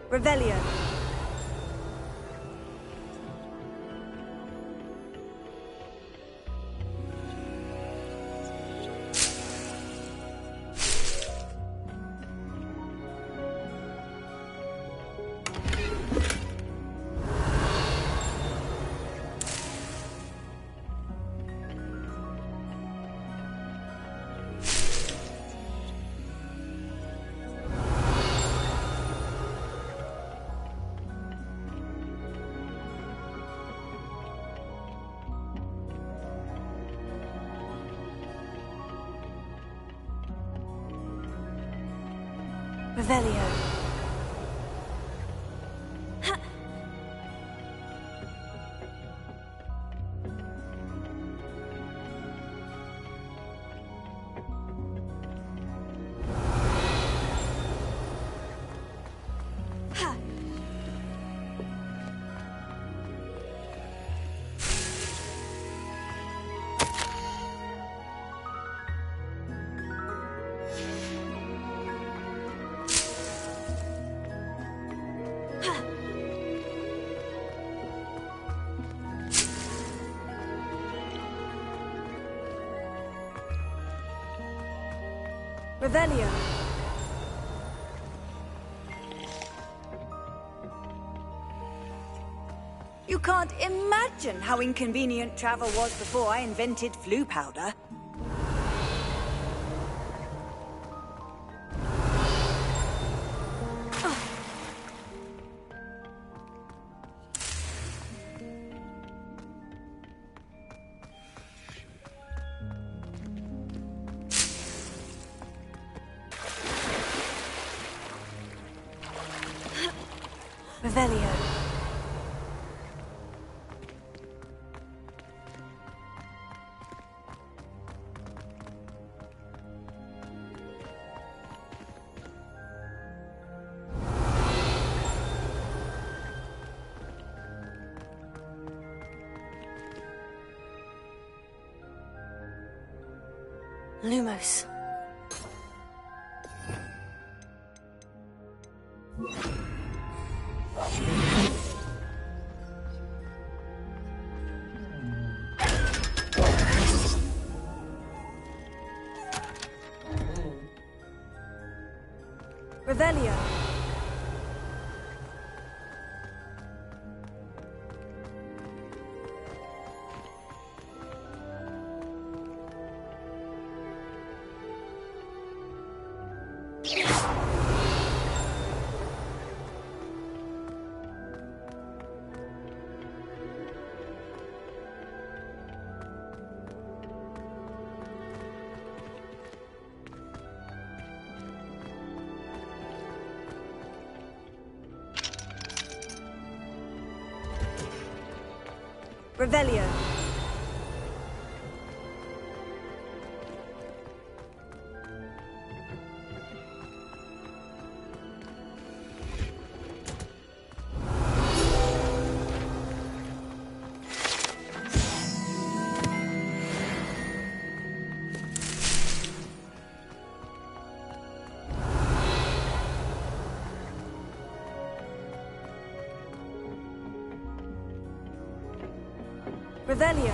Revelio. Revelio. Revelio. You can't imagine how inconvenient travel was before I invented flu powder. Revelio. Lumos. Revelio. Revelio. Revelio.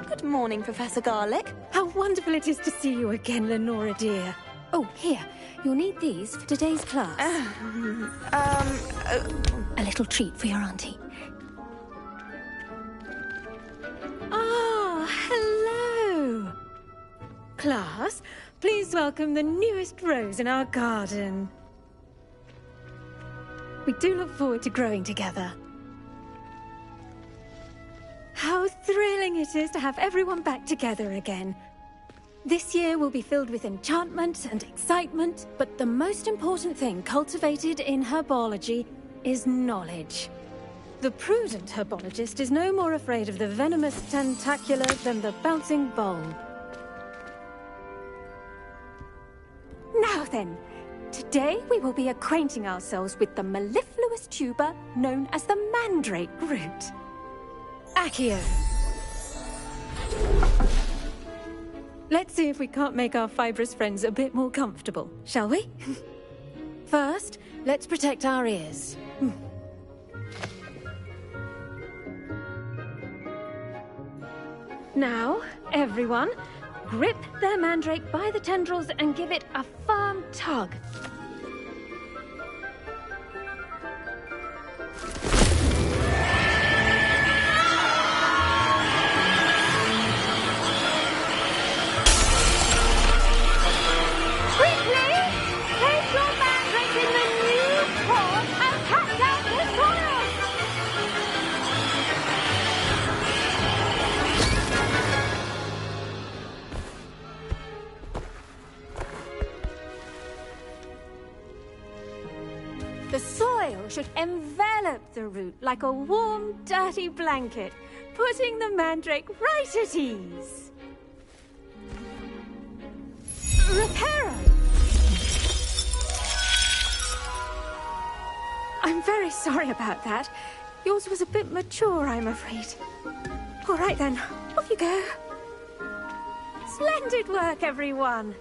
Good morning, Professor Garlick. How wonderful it is to see you again, Lenora dear. Oh, here. You'll need these for today's class. A little treat for your auntie. Ah, hello! Class, please welcome the newest rose in our garden. We do look forward to growing together. How thrilling it is to have everyone back together again. This year will be filled with enchantment and excitement, but the most important thing cultivated in herbology is knowledge. The prudent herbologist is no more afraid of the venomous tentacular than the bouncing bulb. Now then, today we will be acquainting ourselves with the mellifluous tuber known as the mandrake root. Accio. Let's see if we can't make our fibrous friends a bit more comfortable, shall we? First, let's protect our ears. Now, everyone, grip their mandrake by the tendrils and give it a firm tug. The soil should envelop the root like a warm, dirty blanket, putting the mandrake right at ease. Reparo! I'm very sorry about that. Yours was a bit mature, I'm afraid. All right then, off you go. Splendid work, everyone!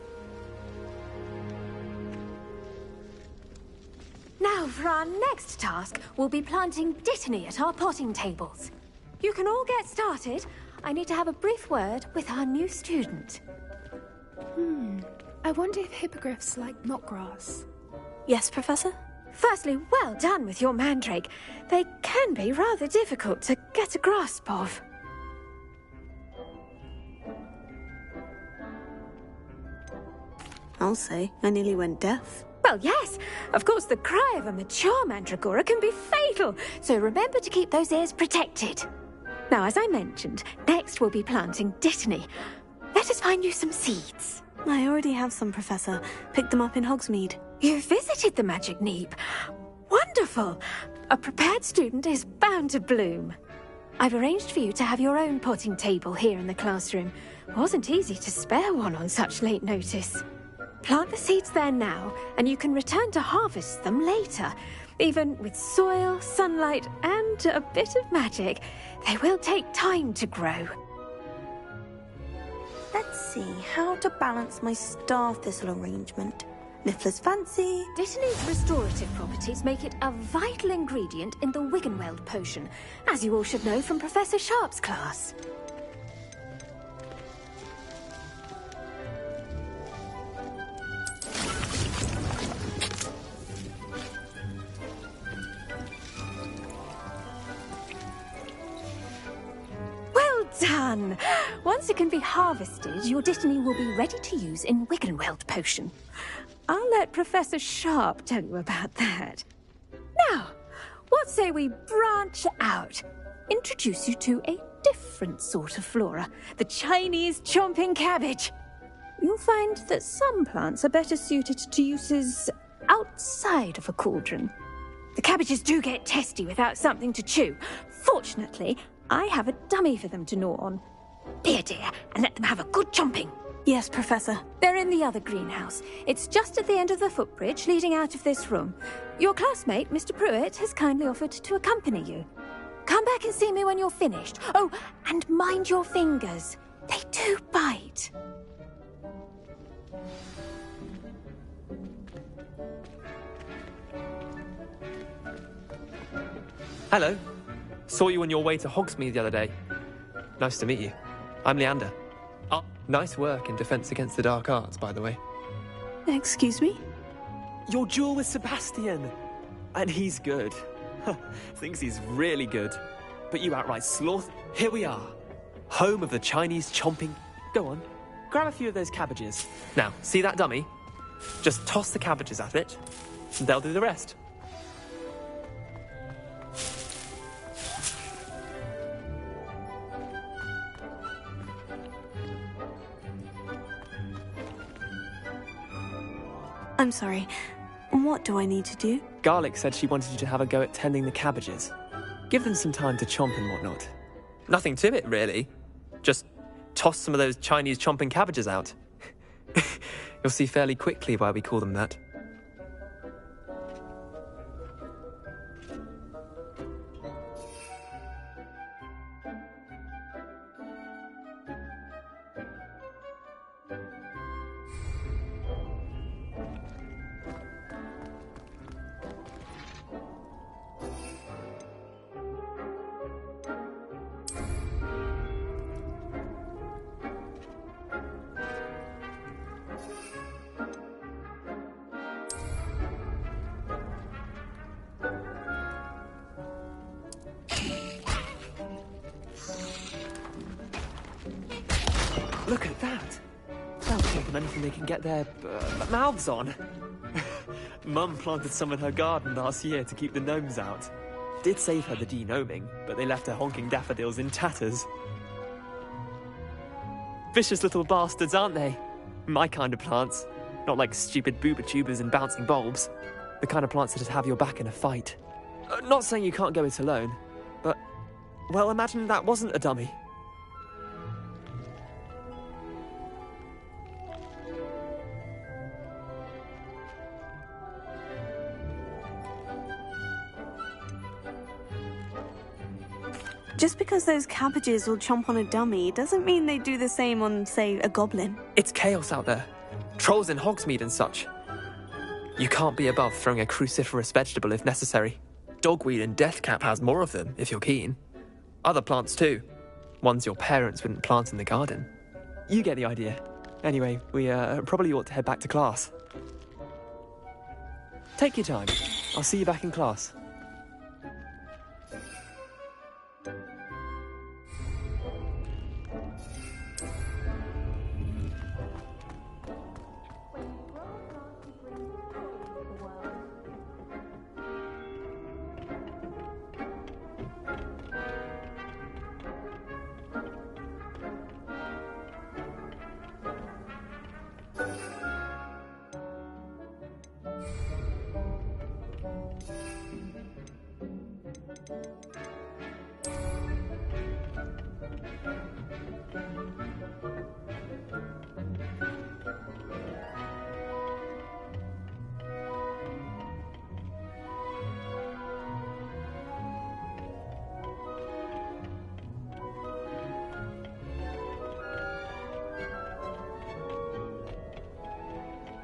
Now, for our next task, we'll be planting dittany at our potting tables. You can all get started. I need to have a brief word with our new student. I wonder if hippogriffs like knotgrass. Yes, Professor? Firstly, well done with your mandrake. They can be rather difficult to get a grasp of. I'll say, I nearly went deaf. Well, yes. Of course, the cry of a mature mandragora can be fatal, so remember to keep those ears protected. Now, as I mentioned, next we'll be planting dittany. Let us find you some seeds. I already have some, Professor. Picked them up in Hogsmeade. You visited the Magic Neep. Wonderful. A prepared student is bound to bloom. I've arranged for you to have your own potting table here in the classroom. Wasn't easy to spare one on such late notice. Plant the seeds there now, and you can return to harvest them later. Even with soil, sunlight, and a bit of magic, they will take time to grow. Let's see how to balance my star thistle arrangement. Niffler's fancy. Dittany's restorative properties make it a vital ingredient in the Wiggenweld potion, as you all should know from Professor Sharp's class. Done! Once it can be harvested, your dittany will be ready to use in Wiggenweld potion. I'll let Professor Sharp tell you about that. Now, what say we branch out? Introduce you to a different sort of flora, the Chinese chomping cabbage. You'll find that some plants are better suited to uses outside of a cauldron. The cabbages do get testy without something to chew. Fortunately, I have a dummy for them to gnaw on. Be a dear, and let them have a good chomping. Yes, Professor. They're in the other greenhouse. It's just at the end of the footbridge leading out of this room. Your classmate, Mr. Pruitt, has kindly offered to accompany you. Come back and see me when you're finished. Oh, and mind your fingers. They do bite. Hello. Saw you on your way to Hogsmeade the other day. Nice to meet you. I'm Leander. Oh, nice work in Defense Against the Dark Arts, by the way. Excuse me? Your duel with Sebastian. And he's good. Thinks he's really good. But you outright sloth. Here we are. Home of the Chinese chomping. Go on. Grab a few of those cabbages. Now, see that dummy? Just toss the cabbages at it, and they'll do the rest. I'm sorry. What do I need to do? Garlic said she wanted you to have a go at tending the cabbages. Give them some time to chomp and whatnot. Nothing to it, really. Just toss some of those Chinese chomping cabbages out. You'll see fairly quickly why we call them that. Look at that! They'll take them anything they can get their mouths on. Mum planted some in her garden last year to keep the gnomes out. Did save her the de-gnoming, but they left her honking daffodils in tatters. Vicious little bastards, aren't they? My kind of plants. Not like stupid booba tubers and bouncing bulbs. The kind of plants that just have your back in a fight. Not saying you can't go it alone, but... well, imagine that wasn't a dummy. Just because those cabbages will chomp on a dummy doesn't mean they do the same on, say, a goblin. It's chaos out there. Trolls in Hogsmeade and such. You can't be above throwing a cruciferous vegetable if necessary. Dogweed and deathcap has more of them, if you're keen. Other plants too. Ones your parents wouldn't plant in the garden. You get the idea. Anyway, we probably ought to head back to class. Take your time. I'll see you back in class.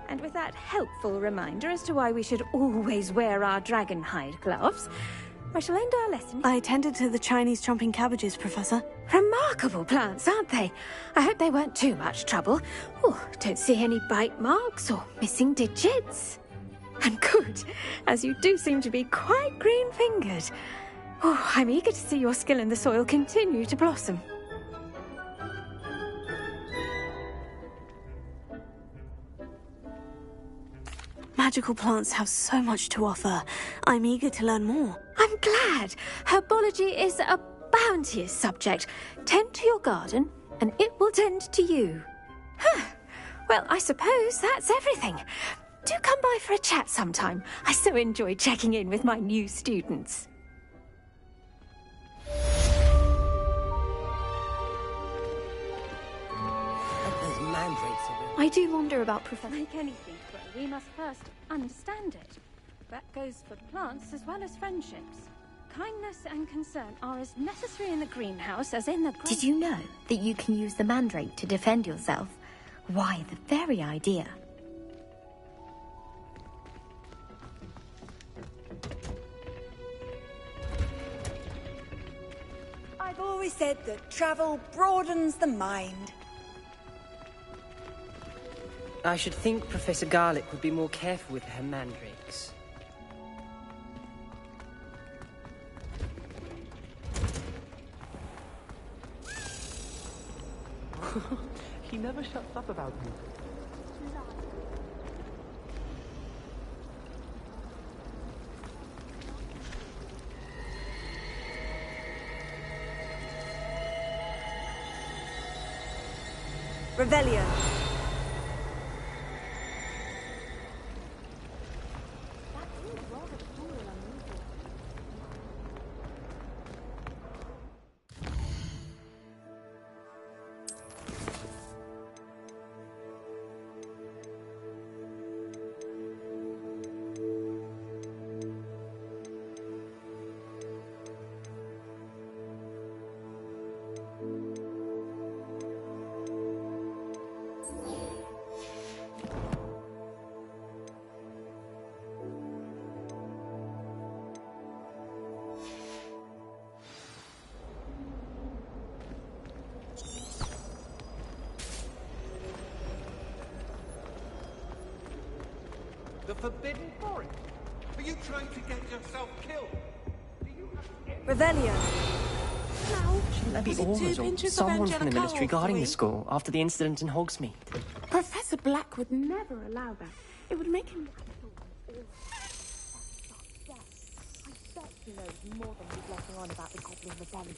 And with that helpful reminder as to why we should always wear our dragon hide gloves, I shall end our lesson. I tended to the Chinese chomping cabbages, Professor. Remarkable plants, aren't they? I hope they weren't too much trouble. Oh, don't see any bite marks or missing digits. And good, as you do seem to be quite green-fingered. Oh, I'm eager to see your skill in the soil continue to blossom. Magical plants have so much to offer. I'm eager to learn more. I'm glad. Herbology is a bounteous subject. Tend to your garden, and it will tend to you. Huh. Well, I suppose that's everything. Do come by for a chat sometime. I so enjoy checking in with my new students. I do wonder about Professor. Like anything, though, we must first understand it. That goes for plants as well as friendships. Kindness and concern are as necessary in the greenhouse as in the... Did you know that you can use the mandrake to defend yourself? Why, the very idea. I've always said that travel broadens the mind. I should think Professor Garlick would be more careful with her mandrakes. He never shuts up about me. Revelio. The Forbidden Forest? Are you trying to get yourself killed? Revelio. Shouldn't there be orders or someone from the Ministry guarding the school after the incident in Hogsmeade? Professor Black would never allow that. It would make him... I bet he knows more than he's letting on about the Goblin Rebellion.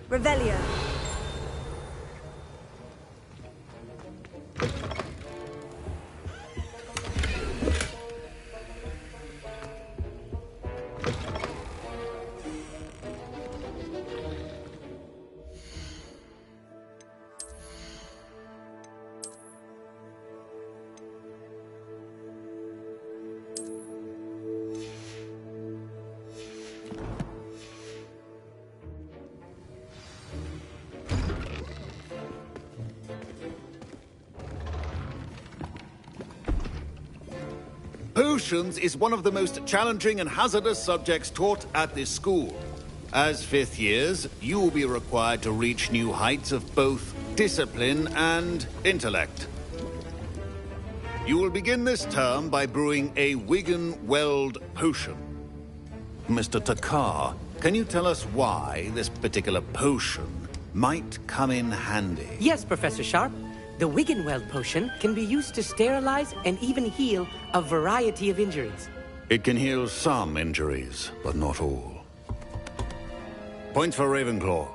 Revelio. Potions is one of the most challenging and hazardous subjects taught at this school. As fifth years, you will be required to reach new heights of both discipline and intellect. You will begin this term by brewing a Wigan-Weld potion. Mr. Takar, can you tell us why this particular potion might come in handy? Yes, Professor Sharp. The Wiggenweld potion can be used to sterilize and even heal a variety of injuries. It can heal some injuries, but not all. Points for Ravenclaw.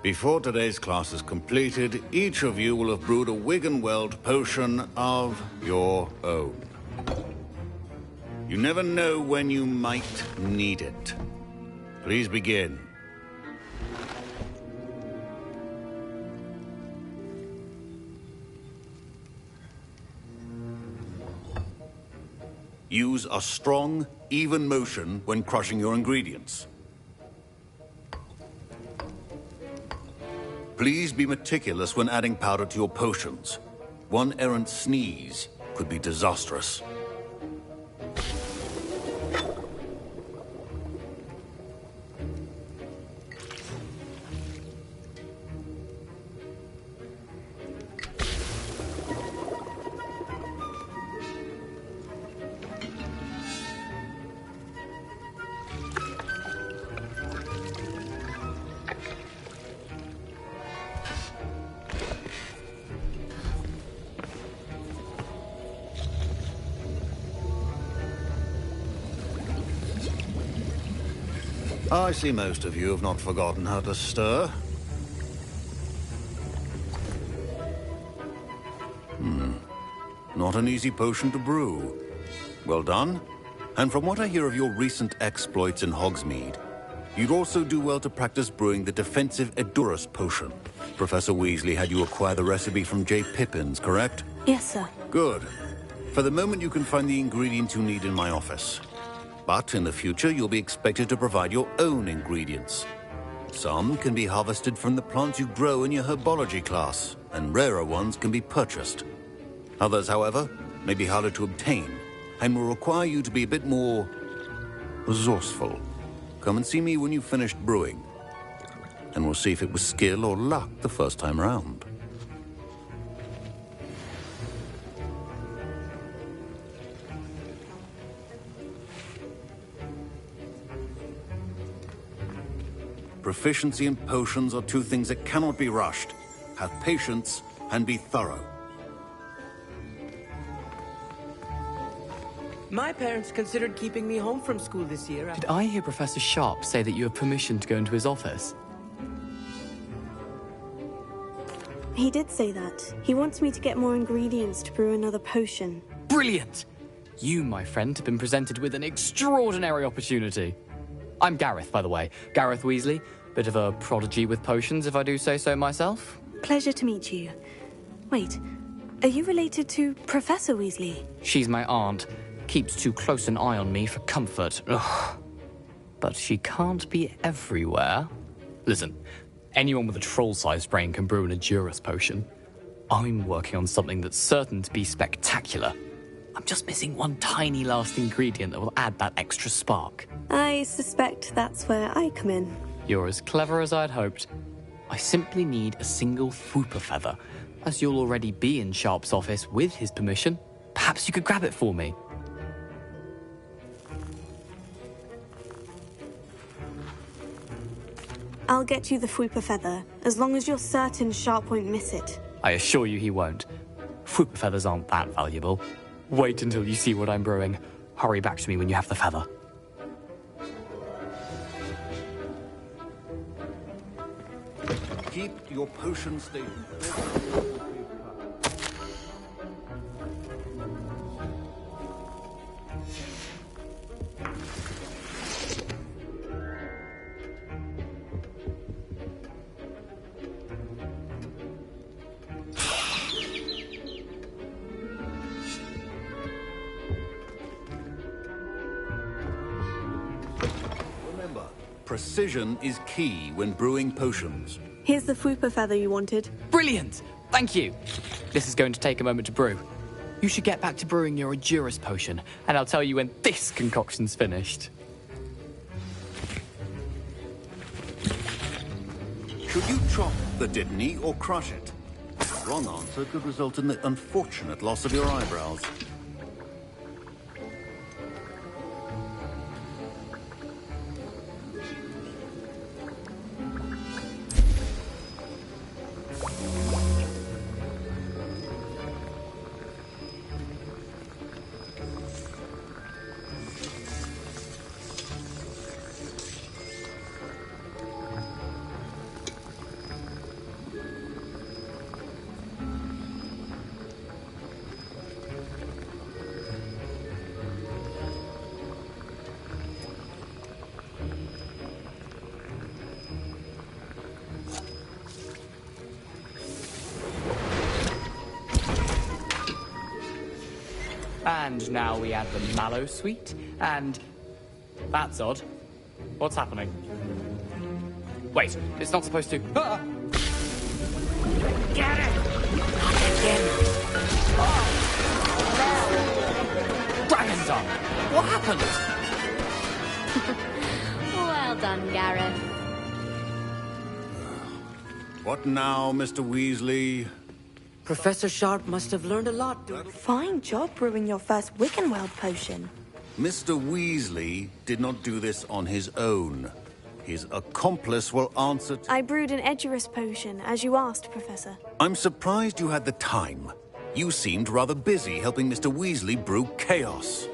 Before today's class is completed, each of you will have brewed a Wiggenweld potion of your own. You never know when you might need it. Please begin. Use a strong, even motion when crushing your ingredients. Please be meticulous when adding powder to your potions. One errant sneeze could be disastrous. I see most of you have not forgotten how to stir. Not an easy potion to brew. Well done. And from what I hear of your recent exploits in Hogsmeade, you'd also do well to practice brewing the defensive Edurus potion. Professor Weasley had you acquire the recipe from J. Pippin's, correct? Yes, sir. Good. For the moment, you can find the ingredients you need in my office. But in the future, you'll be expected to provide your own ingredients. Some can be harvested from the plants you grow in your herbology class, and rarer ones can be purchased. Others, however, may be harder to obtain, and will require you to be a bit more resourceful. Come and see me when you've finished brewing, and we'll see if it was skill or luck the first time round. Proficiency in potions are two things that cannot be rushed. Have patience and be thorough. My parents considered keeping me home from school this year. Did I hear Professor Sharp say that you have permission to go into his office? He did say that. He wants me to get more ingredients to brew another potion. Brilliant! You, my friend, have been presented with an extraordinary opportunity. I'm Gareth, by the way. Gareth Weasley. Bit of a prodigy with potions, if I do say so myself. Pleasure to meet you. Wait, are you related to Professor Weasley? She's my aunt. Keeps too close an eye on me for comfort. Ugh. But she can't be everywhere. Listen, anyone with a troll-sized brain can brew an Edurus potion. I'm working on something that's certain to be spectacular. I'm just missing one tiny last ingredient that will add that extra spark. I suspect that's where I come in. You're as clever as I'd hoped. I simply need a single Fwooper feather. As you'll already be in Sharp's office with his permission, perhaps you could grab it for me. I'll get you the Fwooper feather, as long as you're certain Sharp won't miss it. I assure you he won't. Fwooper feathers aren't that valuable. Wait until you see what I'm brewing. Hurry back to me when you have the feather. Keep your potion stable. Remember, precision is key when brewing potions. Here's the Fwooper feather you wanted. Brilliant! Thank you! This is going to take a moment to brew. You should get back to brewing your Edurus potion, and I'll tell you when this concoction's finished. Should you chop the Dittany or crush it? The wrong answer could result in the unfortunate loss of your eyebrows. And now we add the mallow sweet, and... That's odd. What's happening? Wait, it's not supposed to... Ah! Get it! Again! Dragon Tongue! What happened? Well done, Gareth. What now, Mr. Weasley? Professor Sharp must have learned a lot. Fine job brewing your first Wiccanweld potion. Mr. Weasley did not do this on his own. His accomplice will answer... I brewed an Edurus potion, as you asked, Professor. I'm surprised you had the time. You seemed rather busy helping Mr. Weasley brew chaos.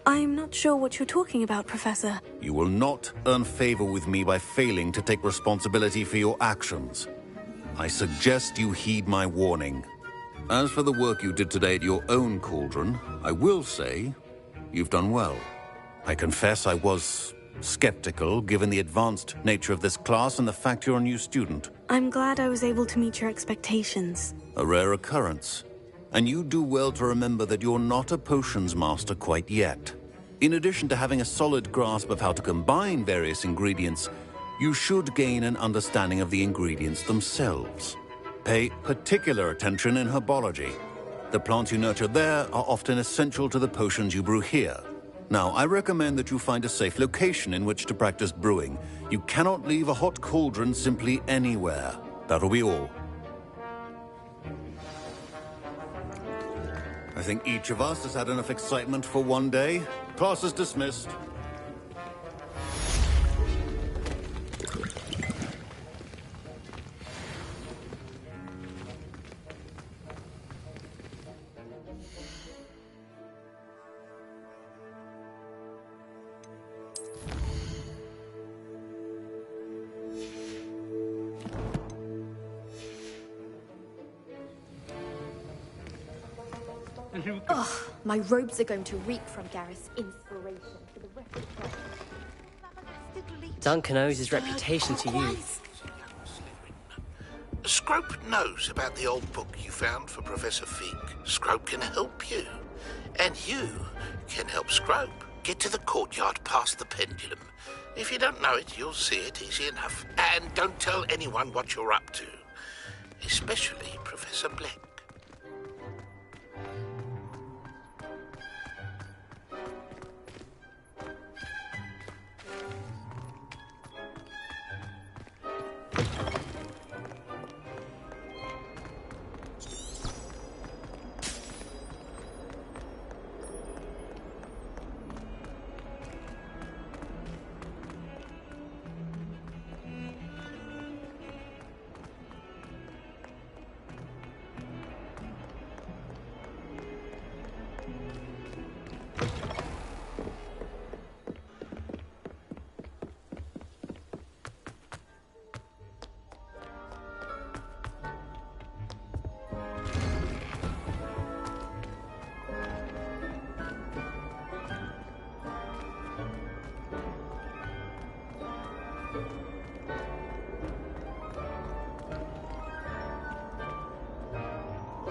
I'm not sure what you're talking about, Professor. You will not earn favor with me by failing to take responsibility for your actions. I suggest you heed my warning. As for the work you did today at your own cauldron, I will say you've done well. I confess I was skeptical, given the advanced nature of this class and the fact you're a new student. I'm glad I was able to meet your expectations. A rare occurrence. And you do well to remember that you're not a potions master quite yet. In addition to having a solid grasp of how to combine various ingredients, you should gain an understanding of the ingredients themselves. Pay particular attention in herbology. The plants you nurture there are often essential to the potions you brew here. Now, I recommend that you find a safe location in which to practice brewing. You cannot leave a hot cauldron simply anywhere. That'll be all. I think each of us has had enough excitement for one day. Class is dismissed. Ugh, my robes are going to reek from Gareth's inspiration for the rest of the day. Duncan owes his reputation to you. Scrope knows about the old book you found for Professor Fig. Scrope can help you. And you can help Scrope. Get to the courtyard past the pendulum. If you don't know it, you'll see it easy enough. And don't tell anyone what you're up to. Especially Professor Black.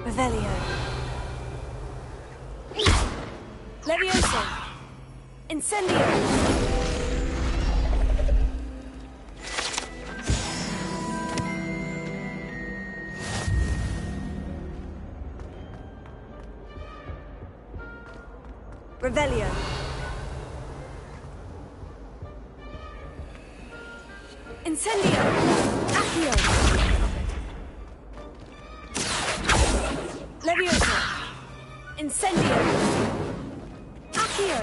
Revelio. Levioso. Incendio. Revelio. Incendio. Accio. Levioso. Incendio. Accio.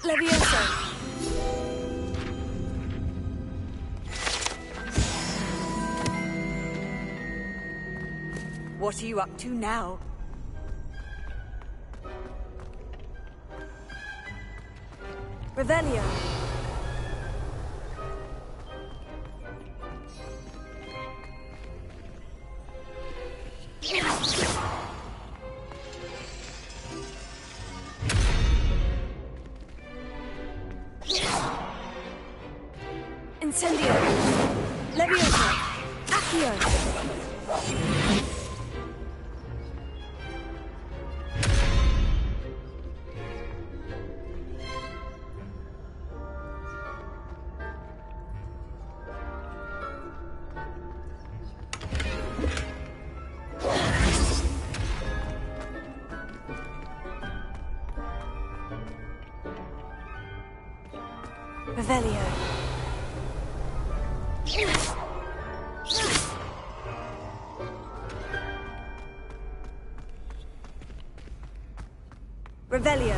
Levioso. What are you up to now? Revelio. Incendio. Levioso. Accio. Revelio. Revelio.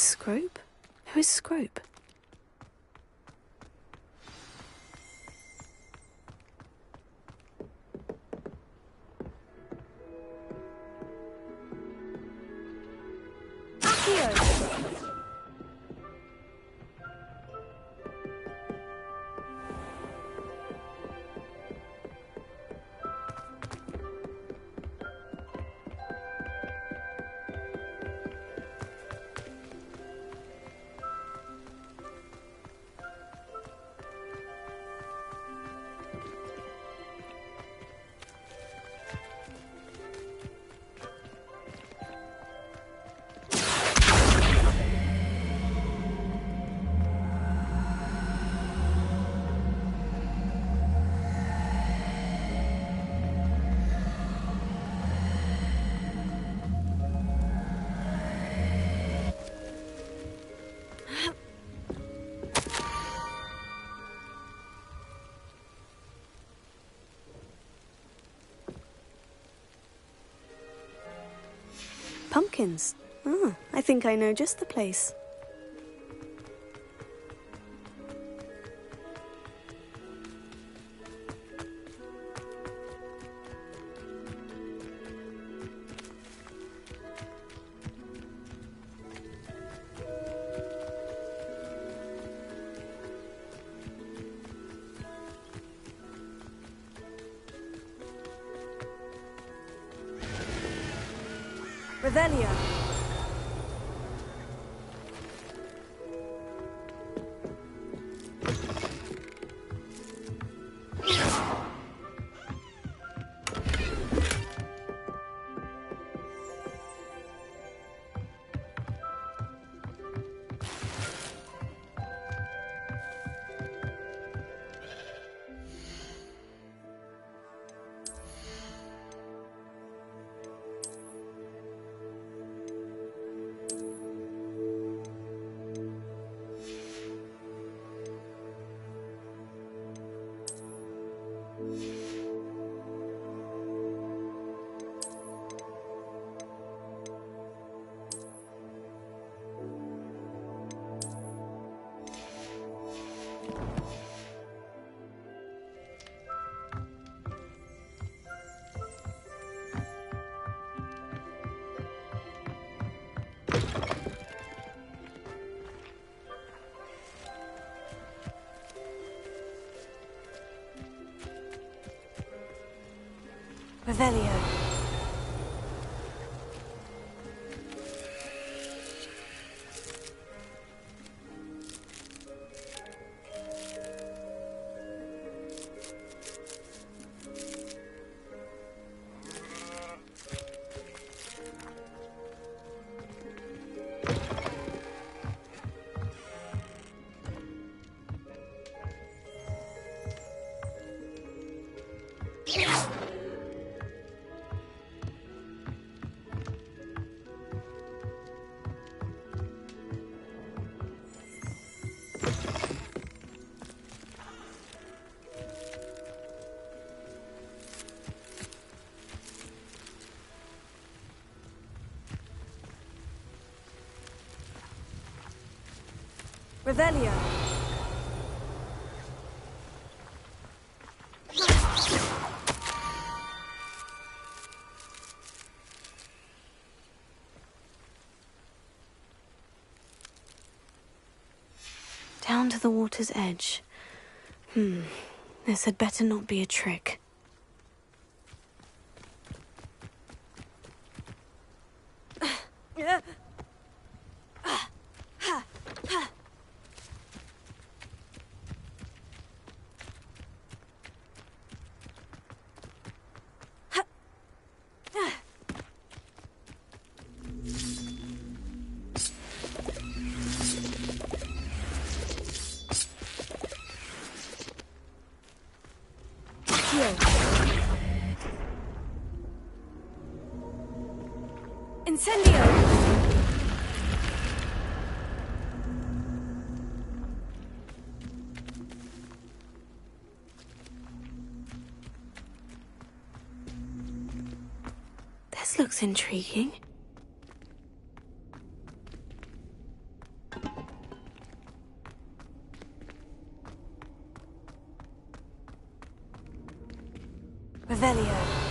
Scrope? Who is Scrope? Pumpkins. Ah, I think I know just the place. Revelio. Revelio. Revelio. Down to the water's edge. This had better not be a trick. Incendio! This looks intriguing. Revelio.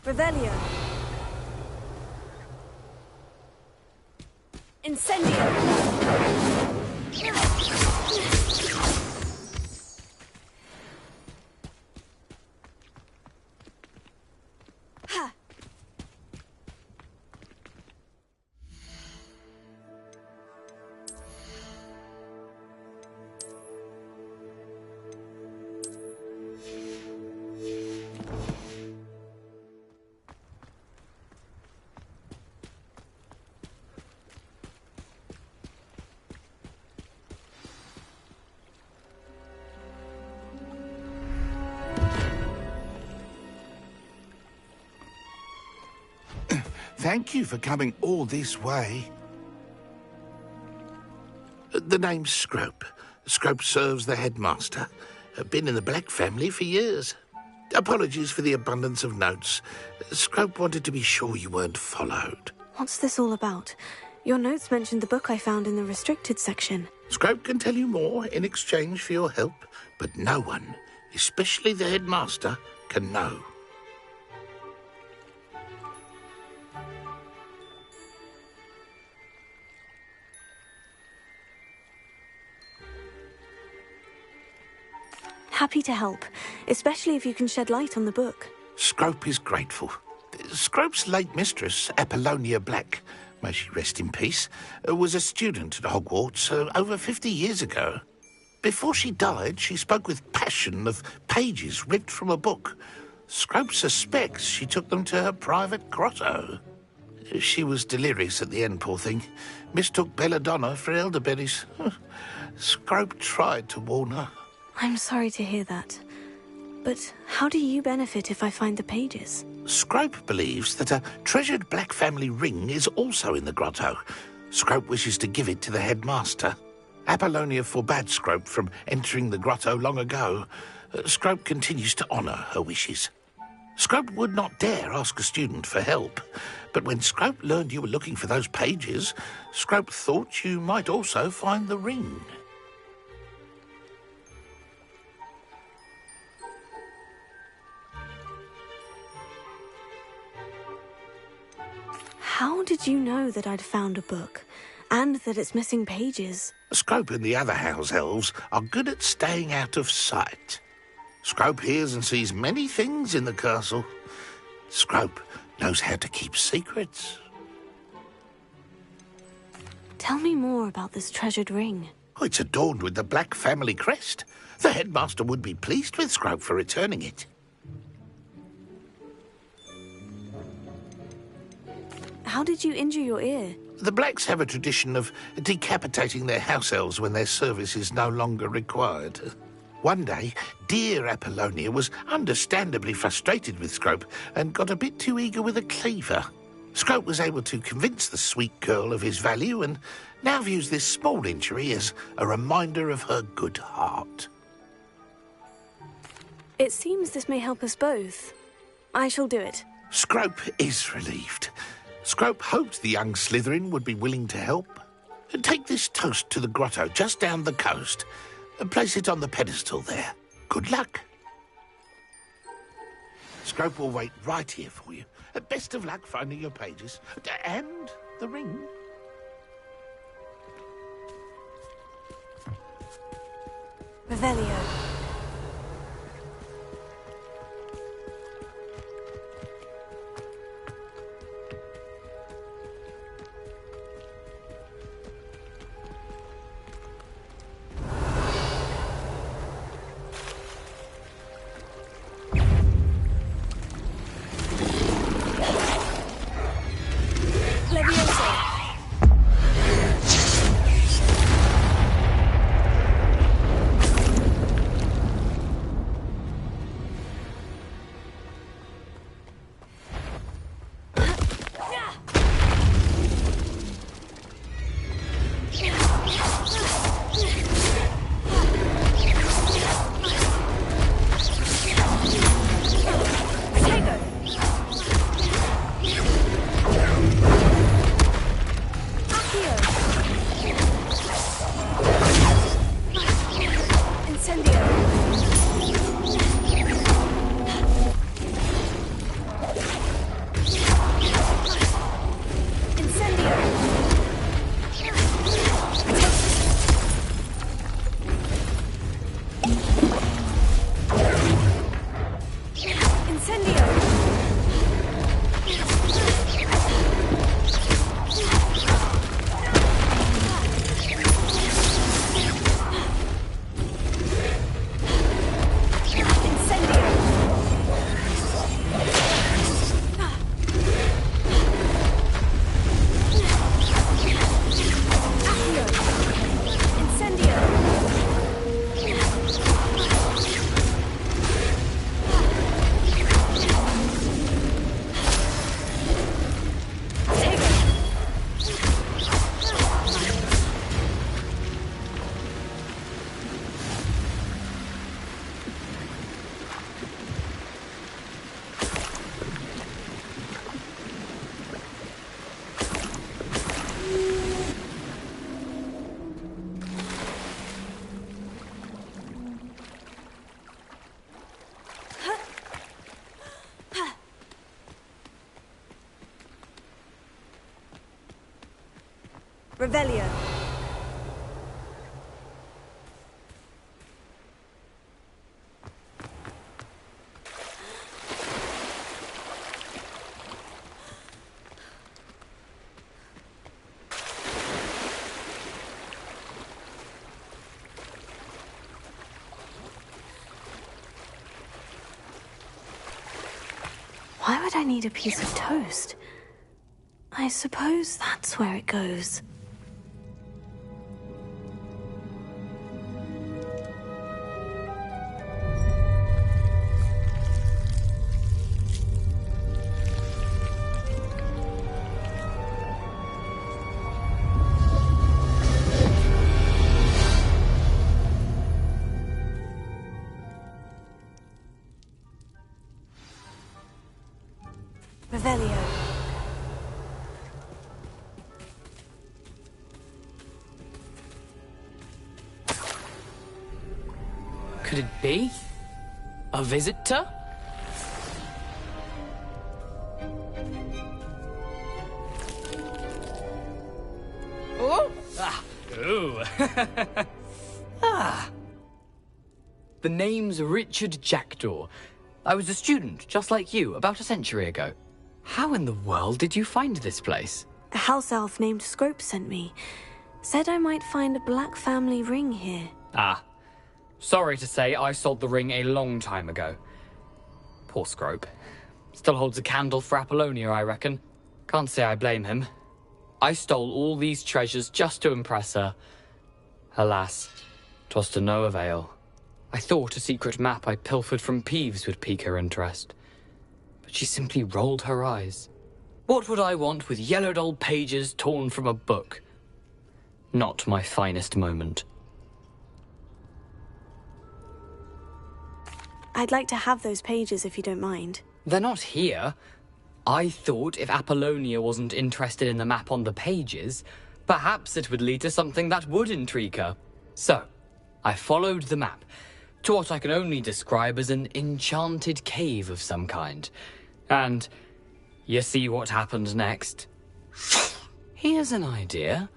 Revelio. Incendio. Thank you for coming all this way. The name's Scrope. Scrope serves the headmaster. Been in the Black family for years. Apologies for the abundance of notes. Scrope wanted to be sure you weren't followed. What's this all about? Your notes mentioned the book I found in the restricted section. Scrope can tell you more in exchange for your help, but no one, especially the headmaster, can know. Happy to help, especially if you can shed light on the book. Scrope is grateful. Scrope's late mistress, Apollonia Black, may she rest in peace, was a student at Hogwarts over 50 years ago. Before she died, she spoke with passion of pages ripped from a book. Scrope suspects she took them to her private grotto. She was delirious at the end, poor thing. Mistook belladonna for elderberries. Scrope tried to warn her. I'm sorry to hear that. But how do you benefit if I find the pages? Scrope believes that a treasured Black family ring is also in the grotto. Scrope wishes to give it to the headmaster. Apollonia forbade Scrope from entering the grotto long ago. Scrope continues to honour her wishes. Scrope would not dare ask a student for help, but when Scrope learned you were looking for those pages, Scrope thought you might also find the ring. How did you know that I'd found a book, and that it's missing pages? Scrope and the other house elves are good at staying out of sight. Scrope hears and sees many things in the castle. Scrope knows how to keep secrets. Tell me more about this treasured ring. Oh, it's adorned with the Black family crest. The headmaster would be pleased with Scrope for returning it. How did you injure your ear? The Blacks have a tradition of decapitating their house elves when their service is no longer required. One day, dear Apollonia was understandably frustrated with Scrope and got a bit too eager with a cleaver. Scrope was able to convince the sweet girl of his value and now views this small injury as a reminder of her good heart. It seems this may help us both. I shall do it. Scrope is relieved. Scrope hoped the young Slytherin would be willing to help. Take this toast to the grotto just down the coast and place it on the pedestal there. Good luck. Scrope will wait right here for you. Best of luck finding your pages. And the ring. Revelio. Leviosa. Revelio. Why would I need a piece of toast? I suppose that's where it goes. Revelio. Could it be? A visitor? Oh! Ah! Ooh! Ah! The name's Richard Jackdaw. I was a student, just like you, about a century ago. How in the world did you find this place? A house elf named Scrope sent me. Said I might find a black family ring here. Ah. Sorry to say, I sold the ring a long time ago. Poor Scrope. Still holds a candle for Apollonia, I reckon. Can't say I blame him. I stole all these treasures just to impress her. Alas, 'twas to no avail. I thought a secret map I pilfered from Peeves would pique her interest. But she simply rolled her eyes. What would I want with yellowed old pages torn from a book? Not my finest moment. I'd like to have those pages if you don't mind. They're not here. I thought if Apollonia wasn't interested in the map on the pages, perhaps it would lead to something that would intrigue her. So, I followed the map to what I can only describe as an enchanted cave of some kind. And you see what happened next? Here's an idea.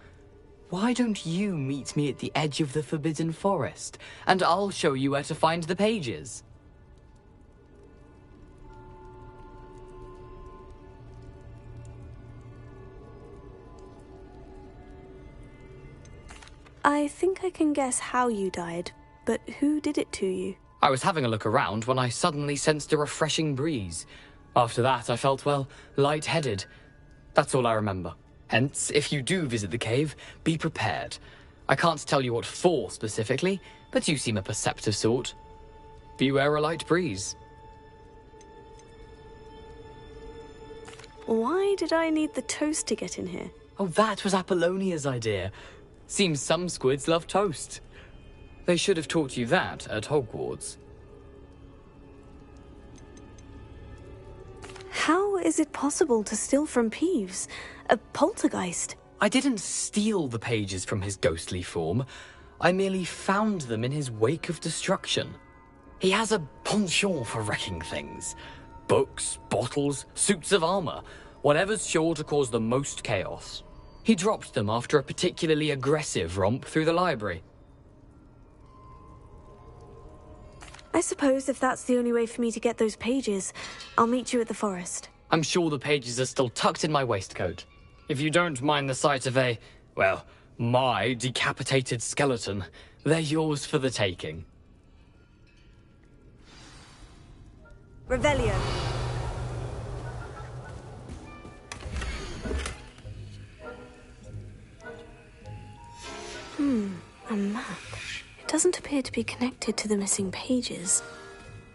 Why don't you meet me at the edge of the Forbidden Forest, and I'll show you where to find the pages. I think I can guess how you died, but who did it to you? I was having a look around when I suddenly sensed a refreshing breeze. After that, I felt, well, lightheaded. That's all I remember. Hence, if you do visit the cave, be prepared. I can't tell you what for specifically, but you seem a perceptive sort. Beware a light breeze. Why did I need the toast to get in here? Oh, that was Apollonia's idea. Seems some squids love toast. They should have taught you that at Hogwarts. How is it possible to steal from Peeves? A poltergeist? I didn't steal the pages from his ghostly form. I merely found them in his wake of destruction. He has a penchant for wrecking things. Books, bottles, suits of armor, whatever's sure to cause the most chaos. He dropped them after a particularly aggressive romp through the library. I suppose if that's the only way for me to get those pages, I'll meet you at the forest. I'm sure the pages are still tucked in my waistcoat. If you don't mind the sight of a, well, my decapitated skeleton, they're yours for the taking. Revelio. A map. It doesn't appear to be connected to the missing pages.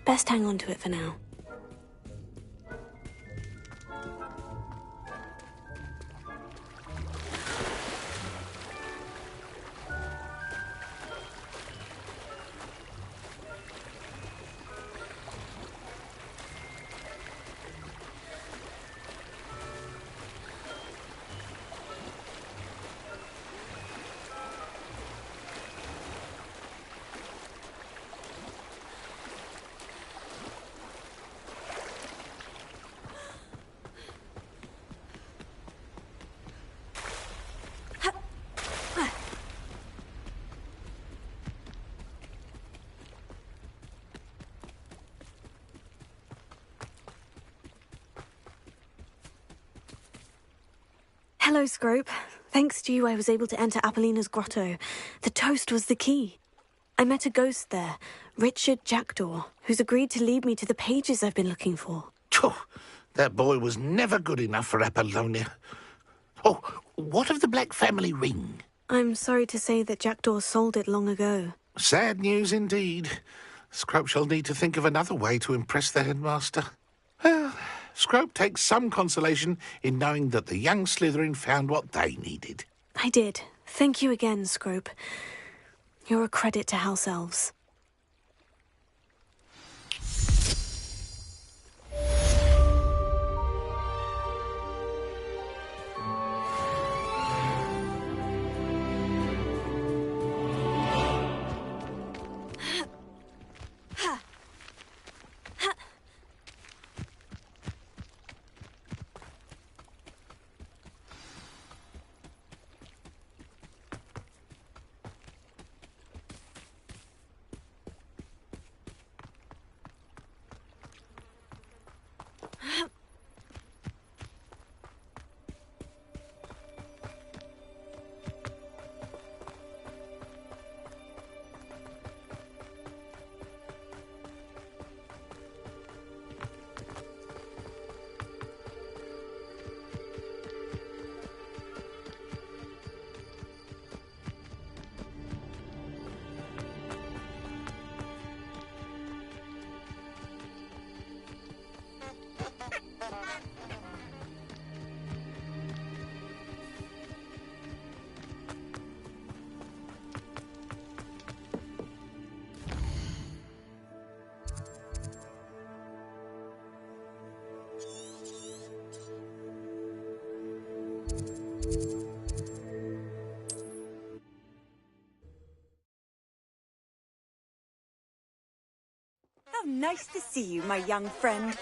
Best hang on to it for now. Hello, Scrope. Thanks to you, I was able to enter Apollina's grotto. The toast was the key. I met a ghost there, Richard Jackdaw, who's agreed to lead me to the pages I've been looking for. Phew, that boy was never good enough for Apollonia. Oh, what of the Black family ring? I'm sorry to say that Jackdaw sold it long ago. Sad news indeed. Scrope shall need to think of another way to impress the headmaster. Well, Scrope takes some consolation in knowing that the young Slytherin found what they needed. I did. Thank you again, Scrope. You're a credit to House Elves. How nice to see you, my young friend.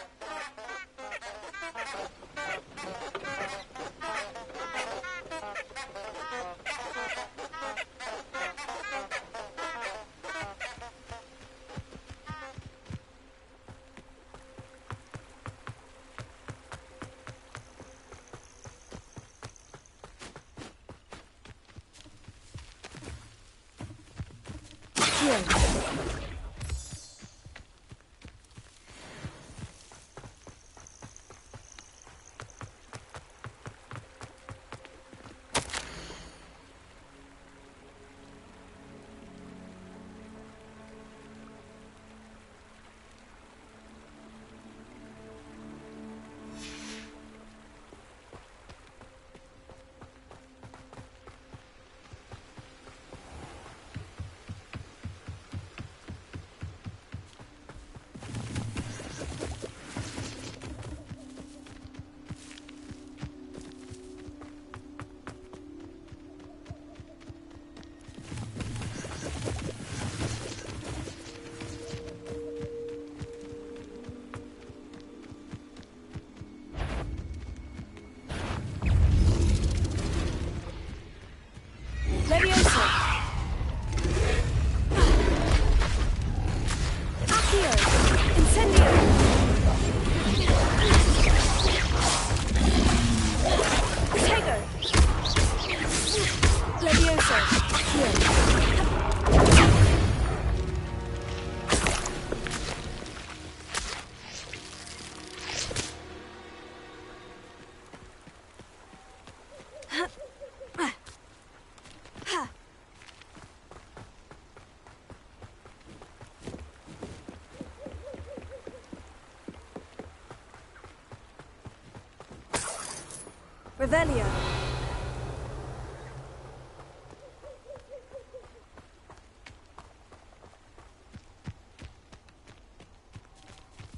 Revelio.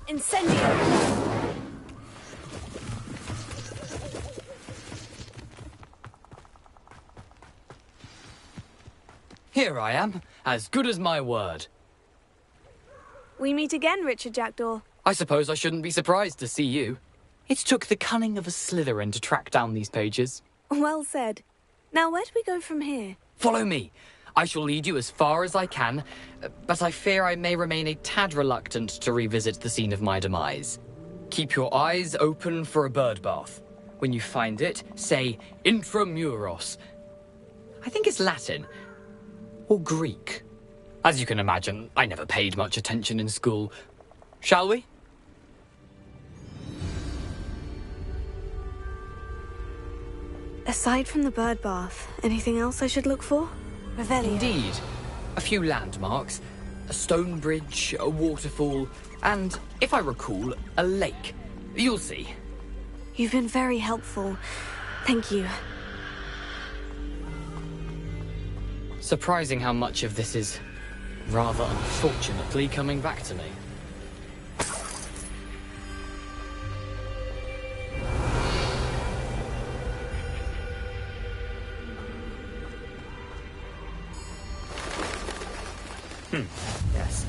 Incendio. Here I am, as good as my word. We meet again, Richard Jackdaw. I suppose I shouldn't be surprised to see you. It took the cunning of a Slytherin to track down these pages. Well said. Now, where do we go from here? Follow me. I shall lead you as far as I can, but I fear I may remain a tad reluctant to revisit the scene of my demise. Keep your eyes open for a bird bath. When you find it, say intramuros. I think it's Latin. Or Greek. As you can imagine, I never paid much attention in school. Shall we? Aside from the bird bath, anything else I should look for? Revelio. Indeed. A few landmarks, a stone bridge, a waterfall, and, if I recall, a lake. You'll see. You've been very helpful. Thank you. Surprising how much of this is, rather unfortunately, coming back to me. Yes.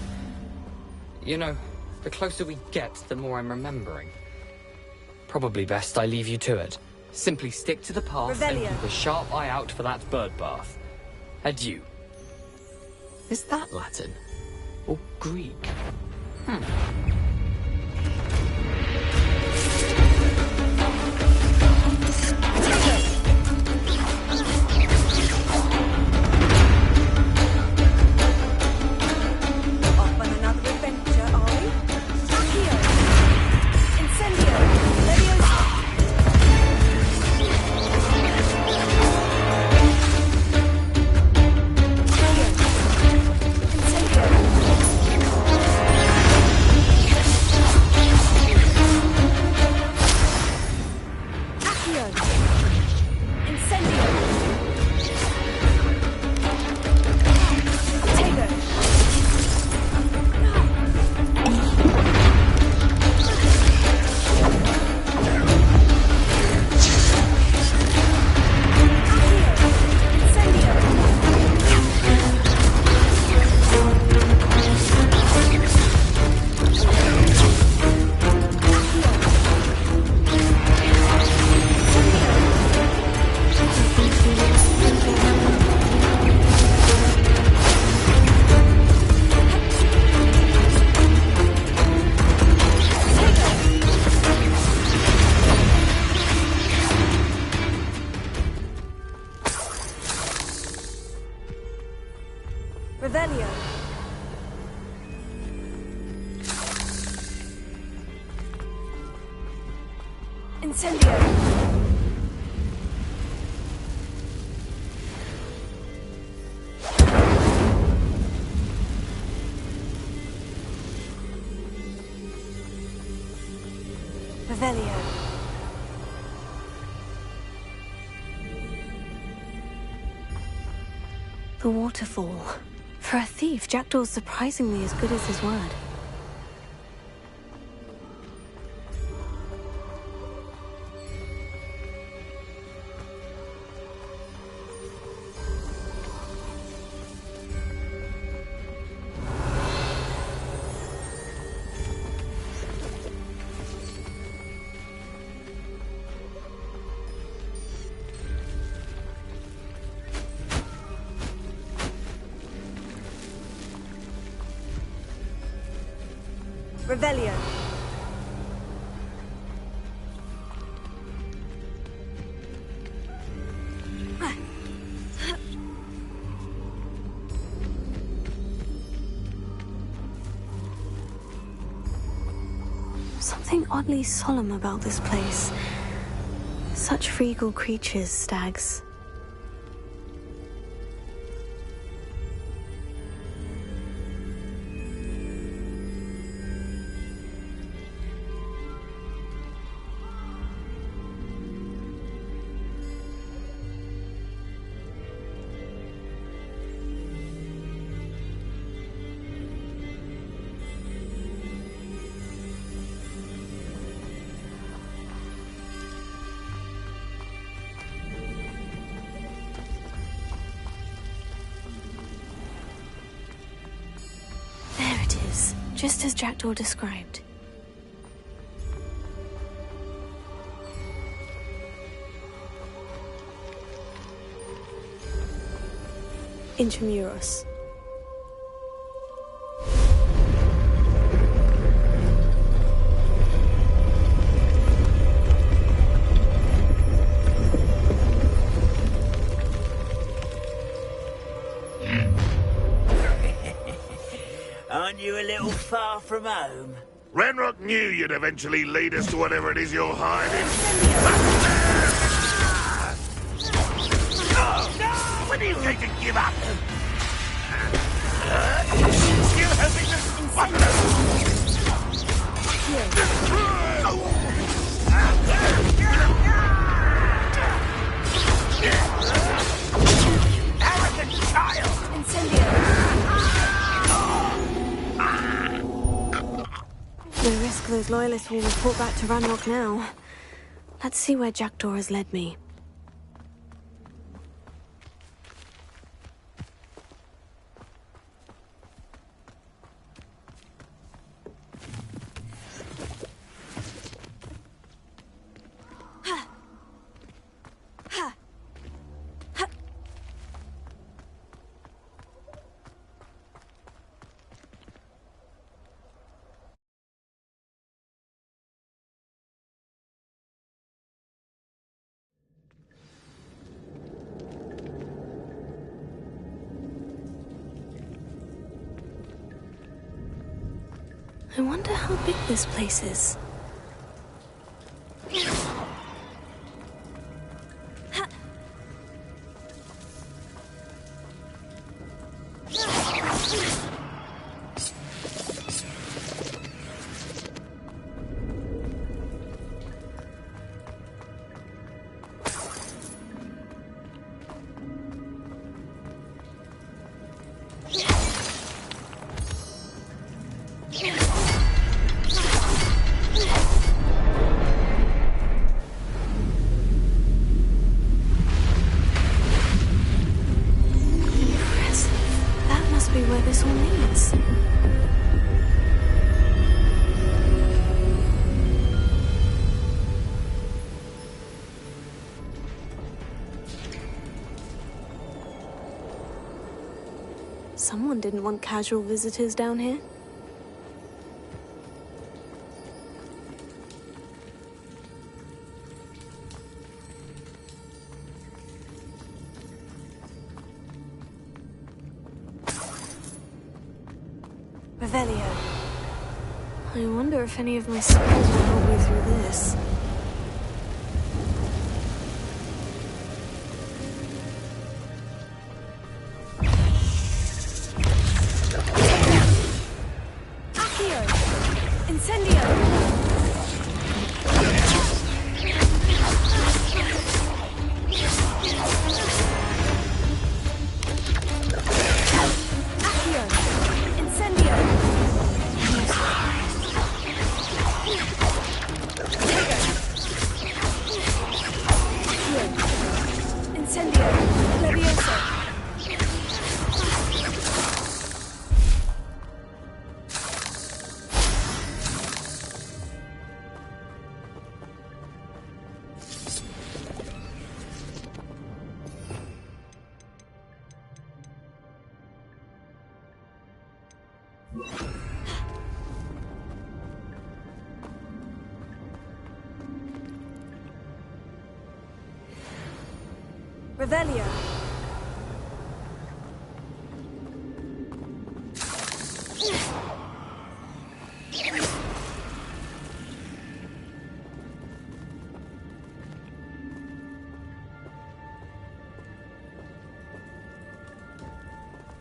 You know, the closer we get, the more I'm remembering. Probably best I leave you to it. Simply stick to the path and keep a sharp eye out for that bird bath. Adieu. Is that Latin? Or Greek? Off on another adventure, are we? Accio. Incendio. Leviosa. Revelio. Incendio. Revelio. The waterfall. For a thief, Jackdaw's surprisingly as good as his word. Revelio. Something oddly solemn about this place. Such regal creatures, stags. just as Jackdaw described. Intramuros. Aren't you a little far from home? Ranrock knew you'd eventually lead us to whatever it is you're hiding. No! When are you going to give up? You hoping Arrogant child! Incendio! No risk those loyalists will report back to Ranrock now. Let's see where Jackdaw has led me. I wonder how big this place is. Someone didn't want casual visitors down here. Revelio. I wonder if any of my skills will help me through this. Revelio.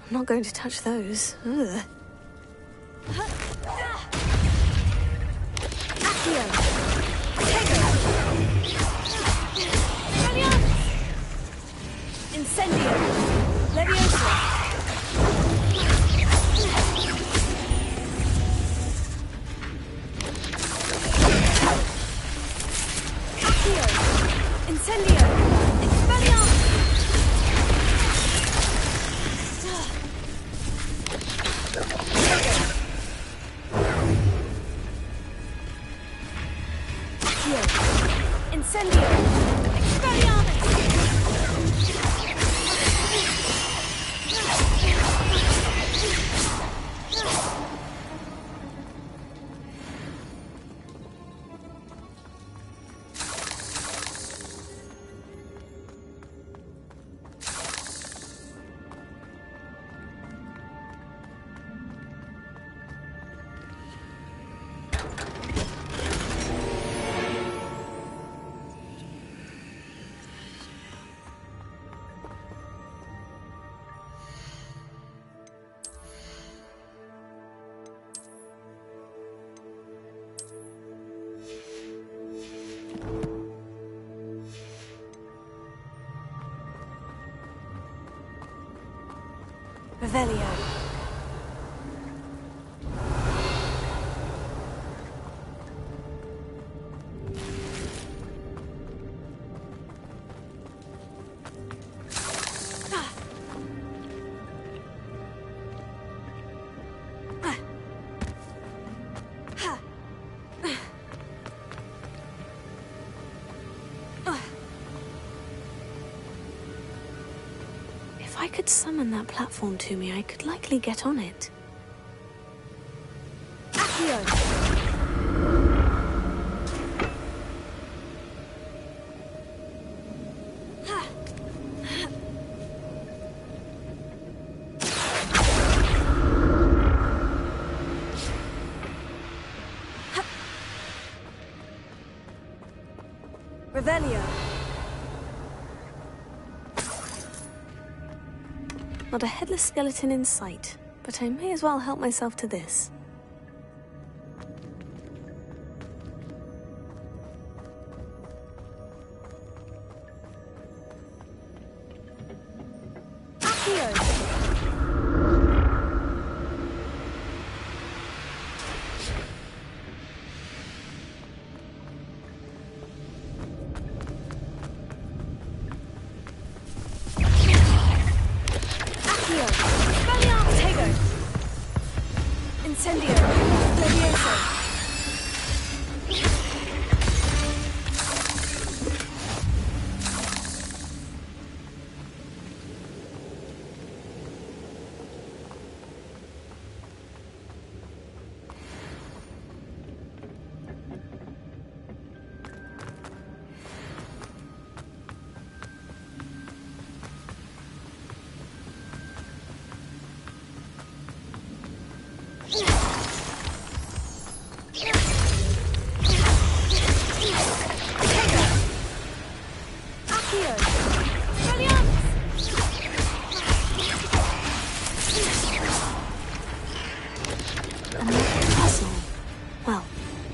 I'm not going to touch those. Ugh. Incendio! Leviosa! Accio! Incendio! Expelliarmus! Accio! Incendio! Expelliarmus! Revelio. If I could summon that platform to me, I could likely get on it. Accio! Revelio. Not a headless skeleton in sight, but I may as well help myself to this. Incendio! Levioso! Well,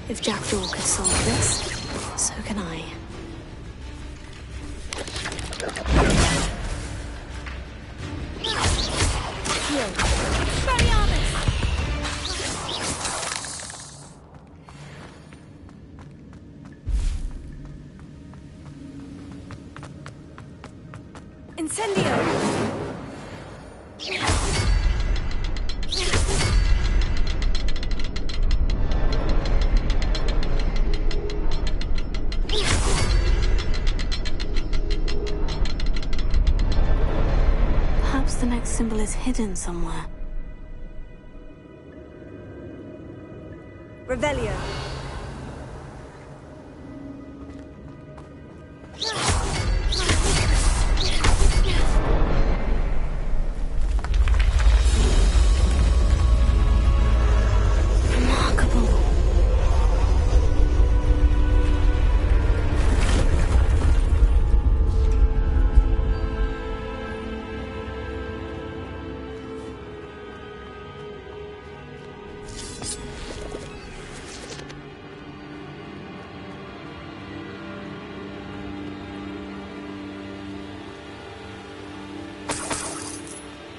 if Jackdaw could solve this, so can I. Incendio! Perhaps the next symbol is hidden somewhere. Revelio.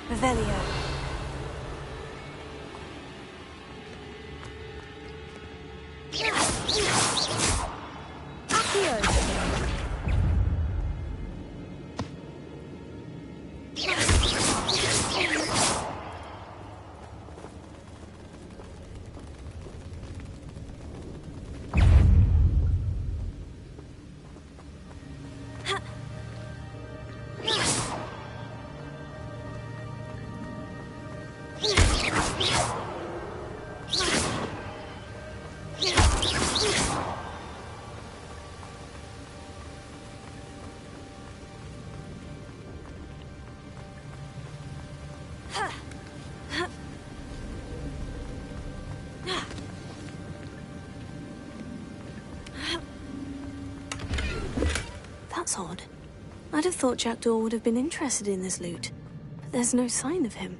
Revelio. That's odd. I'd have thought Jackdaw would have been interested in this loot, but there's no sign of him.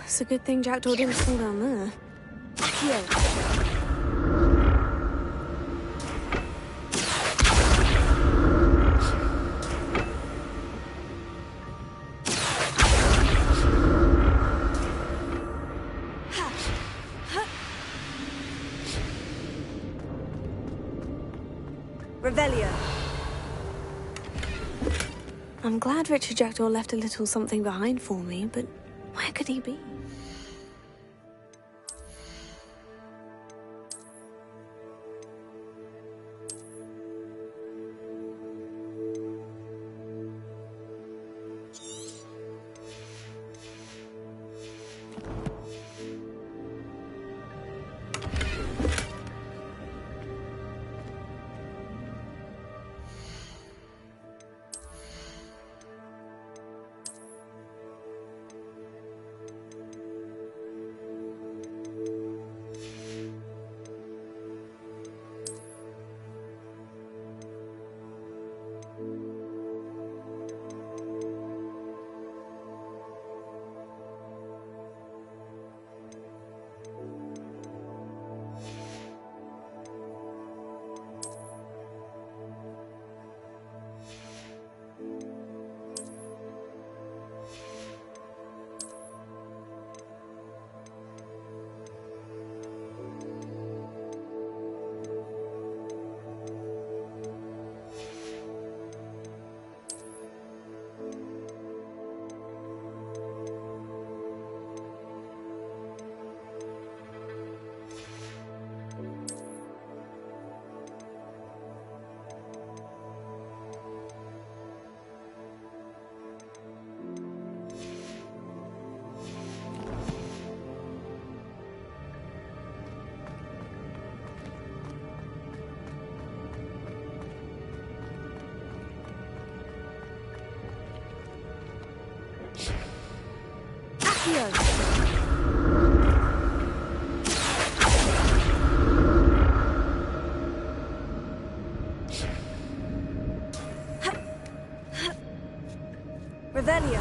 It's a good thing Jackdaw didn't fall down there. Here. Revelio. I'm glad Richard Jackdaw left a little something behind for me, but where could he be? Revelio.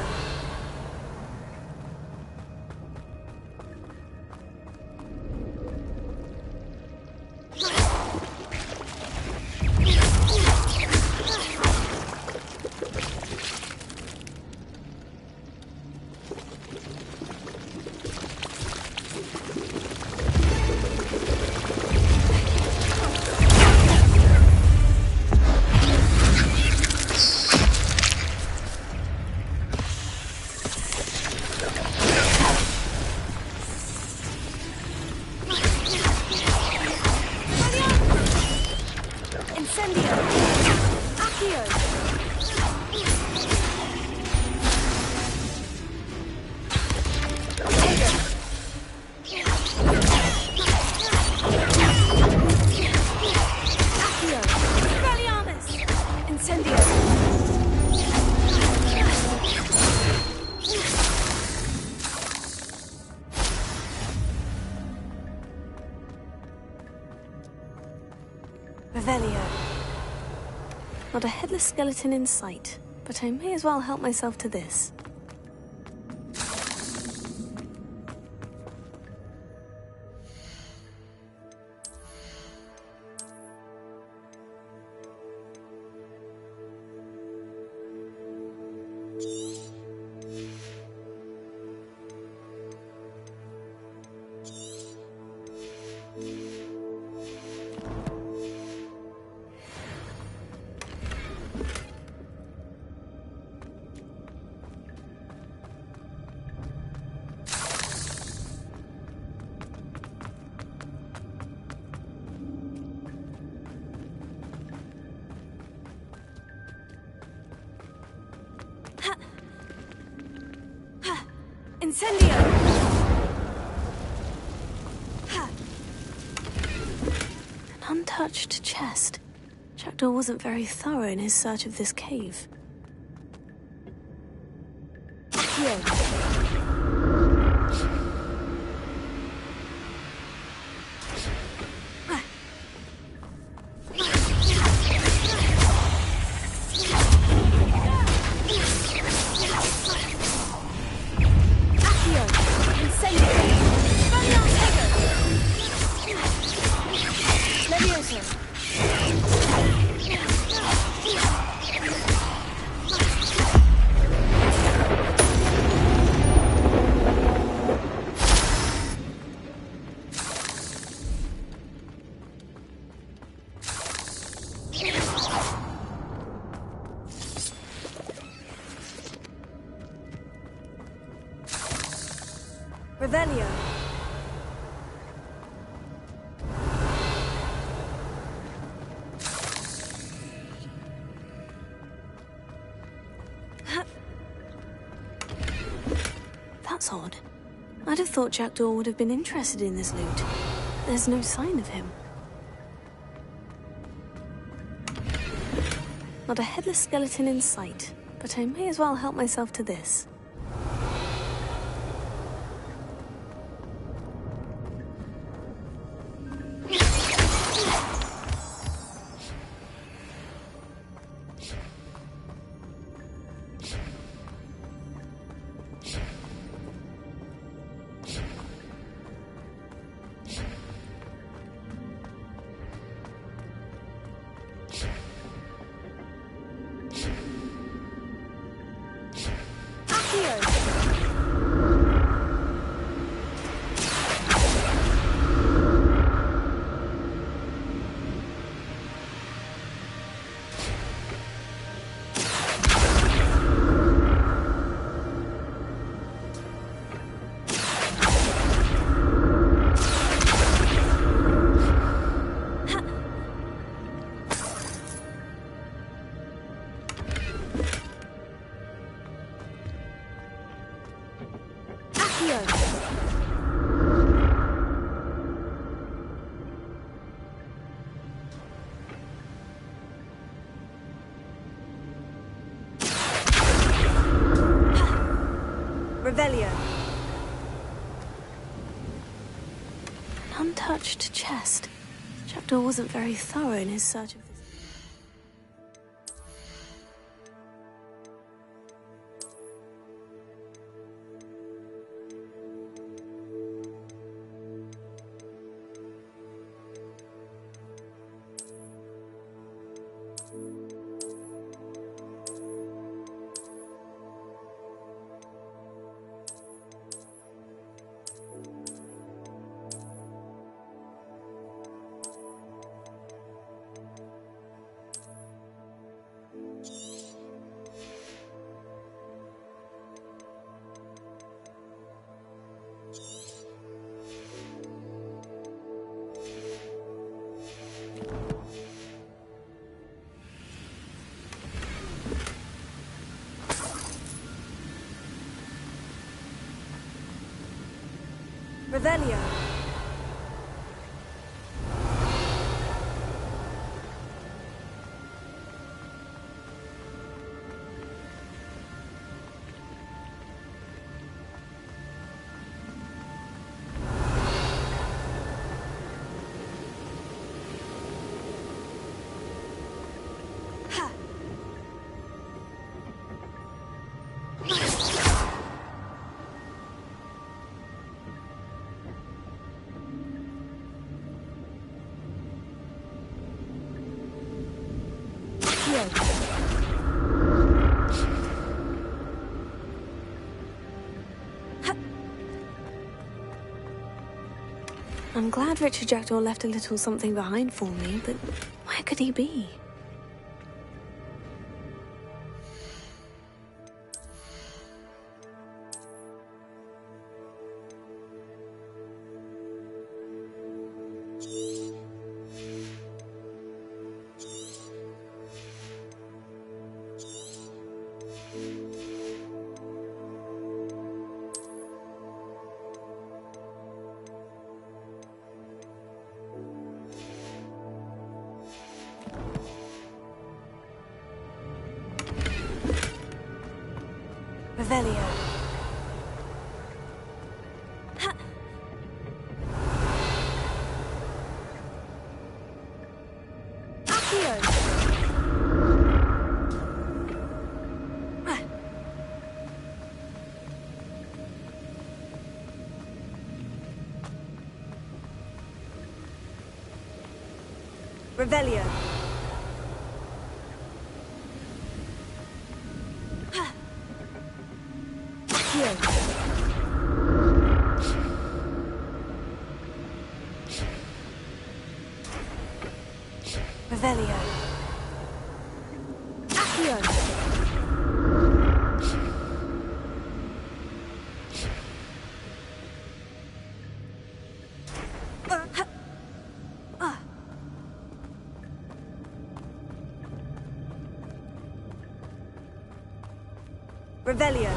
Revelio. Not a headless skeleton in sight, but I may as well help myself to this. Incendio! untouched chest. Jackdaw wasn't very thorough in his search of this cave. Here. Revelio. That's odd. I'd have thought Jackdaw would have been interested in this loot. There's no sign of him. Not a headless skeleton in sight, but I may as well help myself to this. Revelio. An untouched chest. Jackdaw wasn't very thorough in his search of this. Revelio. I'm glad Richard Jackdaw left a little something behind for me, but where could he be? Revelio. Revelio. Revelio. Accio. Revelio.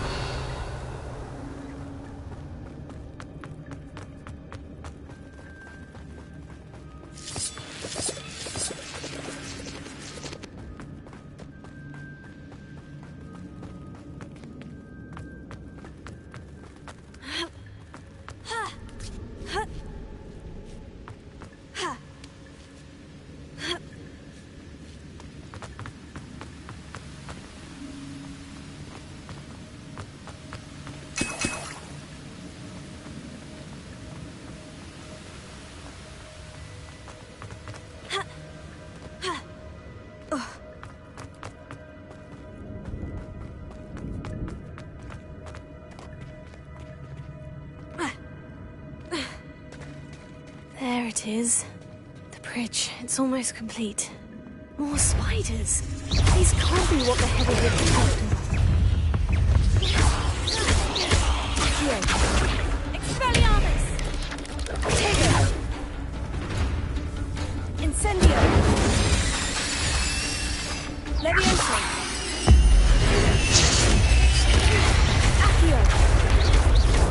There it is. The bridge. It's almost complete. More spiders. These can't be what the head of the Expelliarmus! Tigger! Incendio! Leviosa! Accio!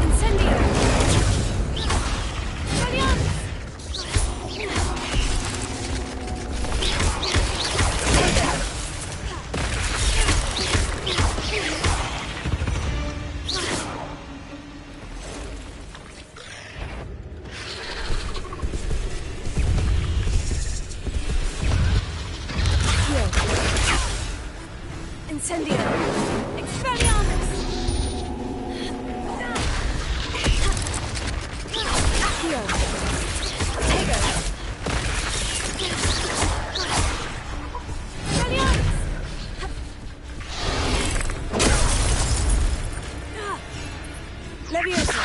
Incendio! Expelliarmus! Incendio! Expelliarmus! Accio! Tigger! Expelliarmus! Leviosa!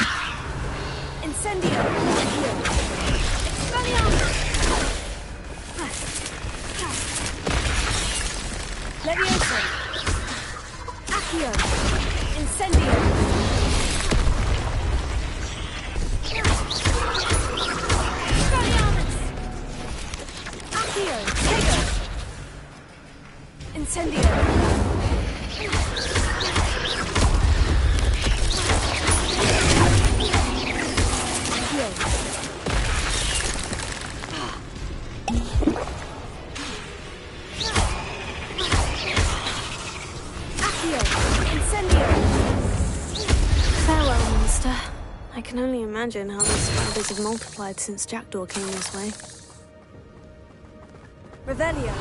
Incendio! Expelliarmus! Leviosa! Accio! Incendio! Expelliarmus! Accio! Tigger! Incendio! Farewell, Minister. I can only imagine how these spiders have multiplied since Jackdaw came this way. Revelio!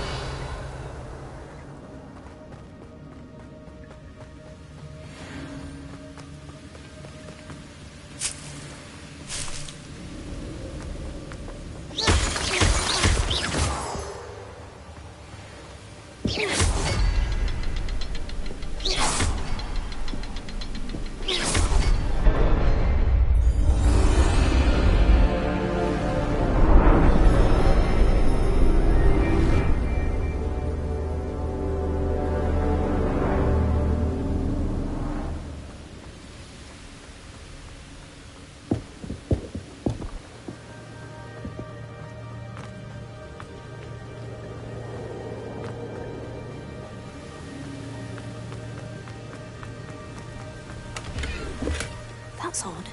That's odd.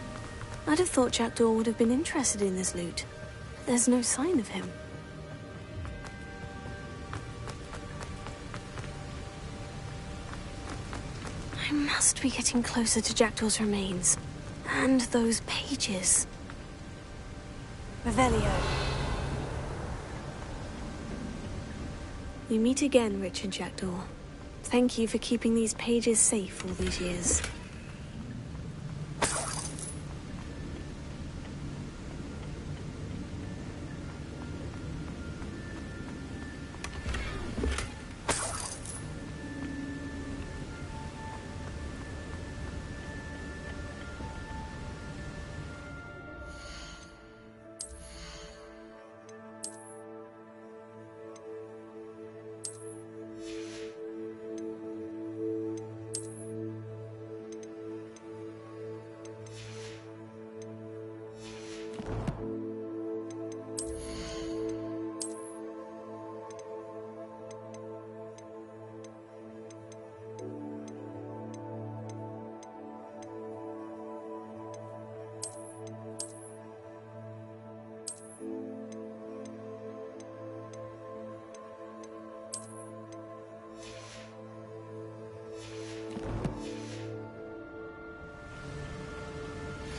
I'd have thought Jackdaw would have been interested in this loot. There's no sign of him. I'm must be getting closer to Jackdaw's remains. And those pages. Revelio. We meet again, Richard Jackdaw. Thank you for keeping these pages safe all these years.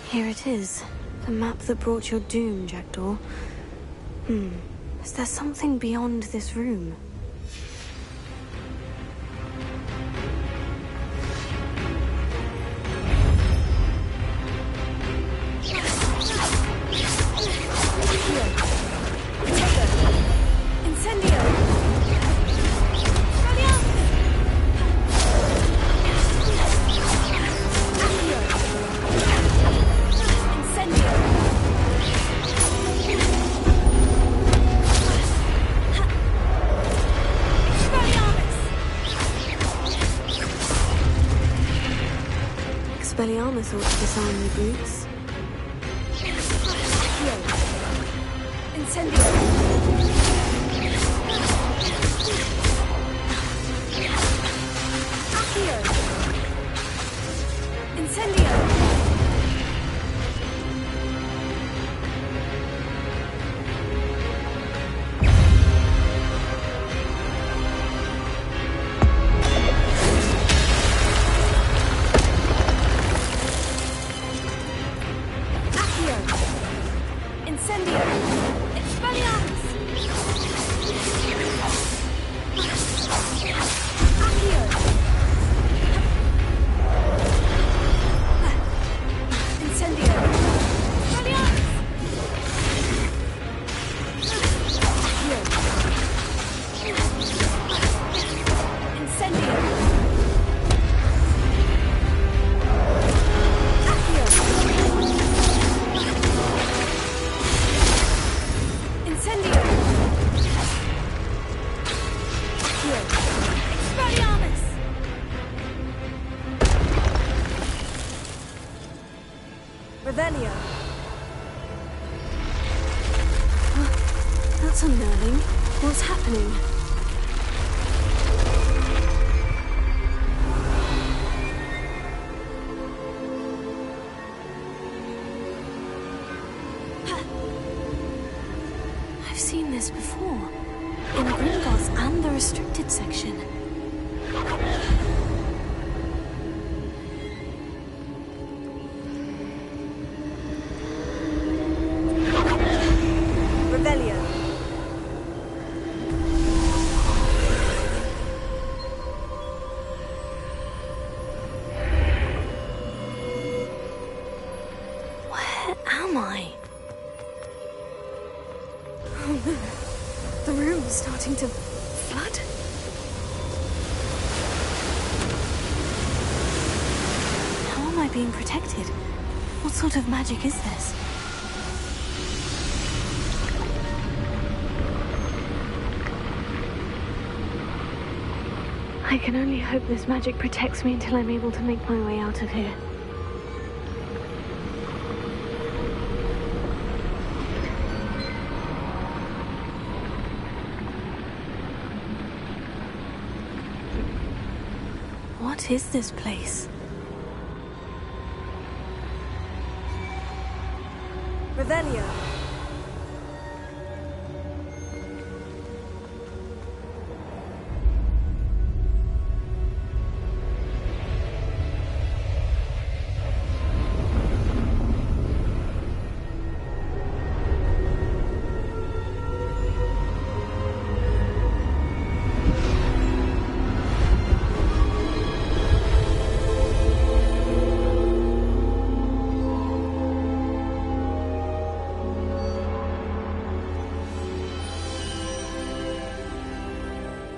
Here it is. The map that brought your doom, Jackdaw. Is there something beyond this room? Expelliarmus thought to disarm the brutes. Incendio! Accio! Incendio! Revelio. That's unnerving. What's happening? I've seen this before. In Gringotts and the restricted section. The room is starting to flood. How am I being protected? What sort of magic is this? I can only hope this magic protects me until I'm able to make my way out of here. What is this place? Revelio.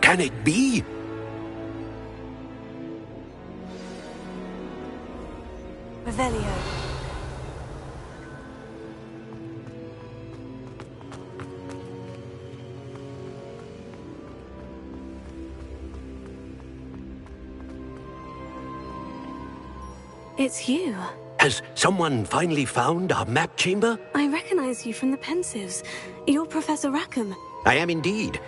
can it be? Revelio. It's you. Has someone finally found our map chamber? I recognize you from the Pensives. You're Professor Rackham. I am indeed.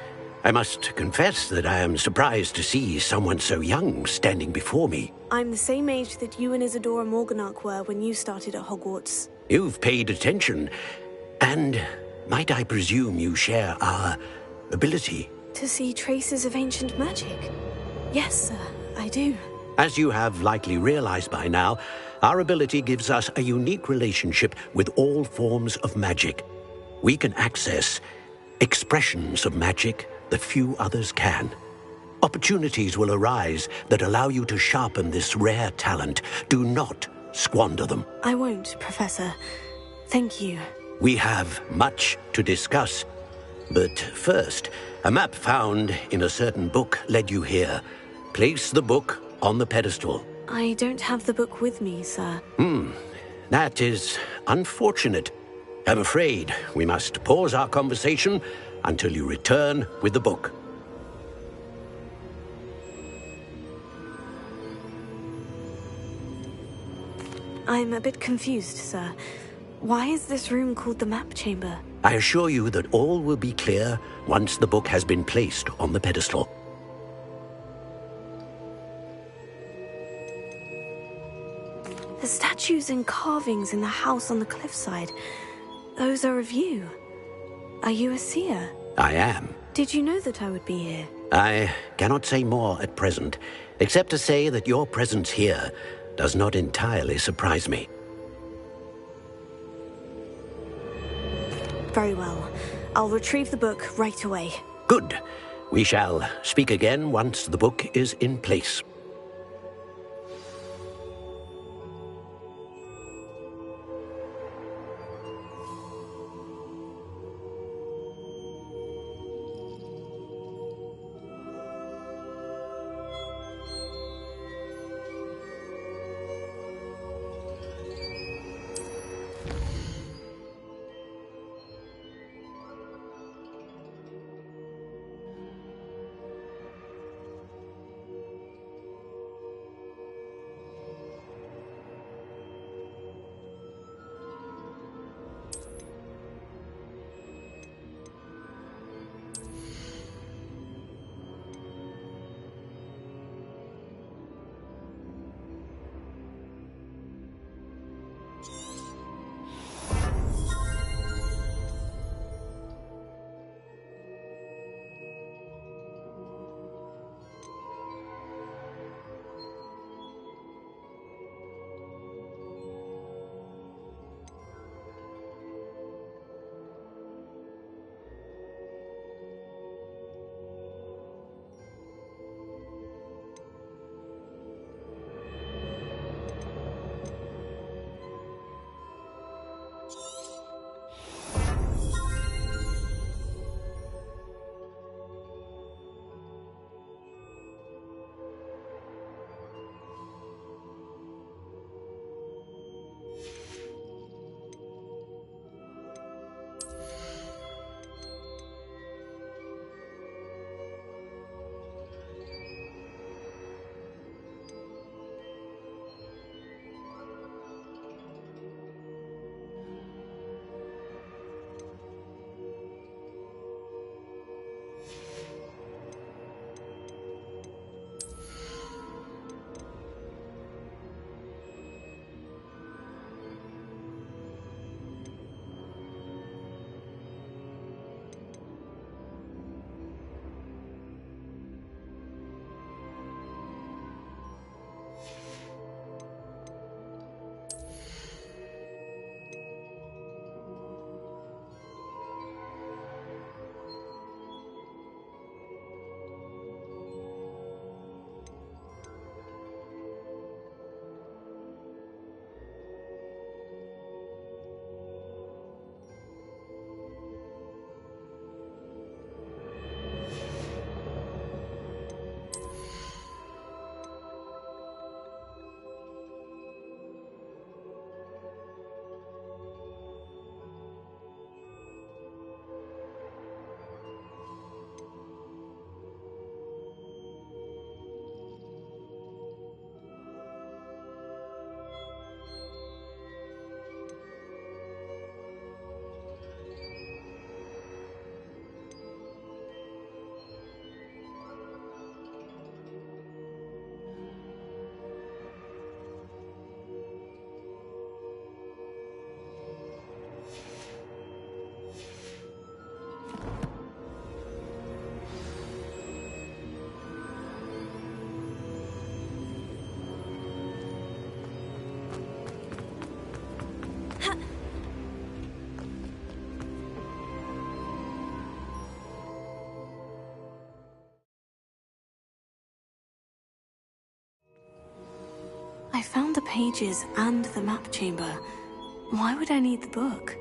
I must confess that I am surprised to see someone so young standing before me. I'm the same age that you and Isadora Morganach were when you started at Hogwarts. You've paid attention. And might I presume you share our ability? To see traces of ancient magic? Yes, sir, I do. As you have likely realized by now, our ability gives us a unique relationship with all forms of magic. We can access expressions of magic that few others can. Opportunities will arise that allow you to sharpen this rare talent. Do not squander them. I won't, Professor. Thank you. We have much to discuss. But first, a map found in a certain book led you here. Place the book on the pedestal. I don't have the book with me, sir. That is unfortunate. I'm afraid we must pause our conversation until you return with the book. I'm a bit confused, sir. Why is this room called the map chamber? I assure you that all will be clear once the book has been placed on the pedestal. The statues and carvings in the house on the cliffside, those are of you. Are you a seer? I am. Did you know that I would be here? I cannot say more at present, except to say that your presence here does not entirely surprise me. Very well. I'll retrieve the book right away. Good. We shall speak again once the book is in place. I found the pages and the map chamber. Why would I need the book?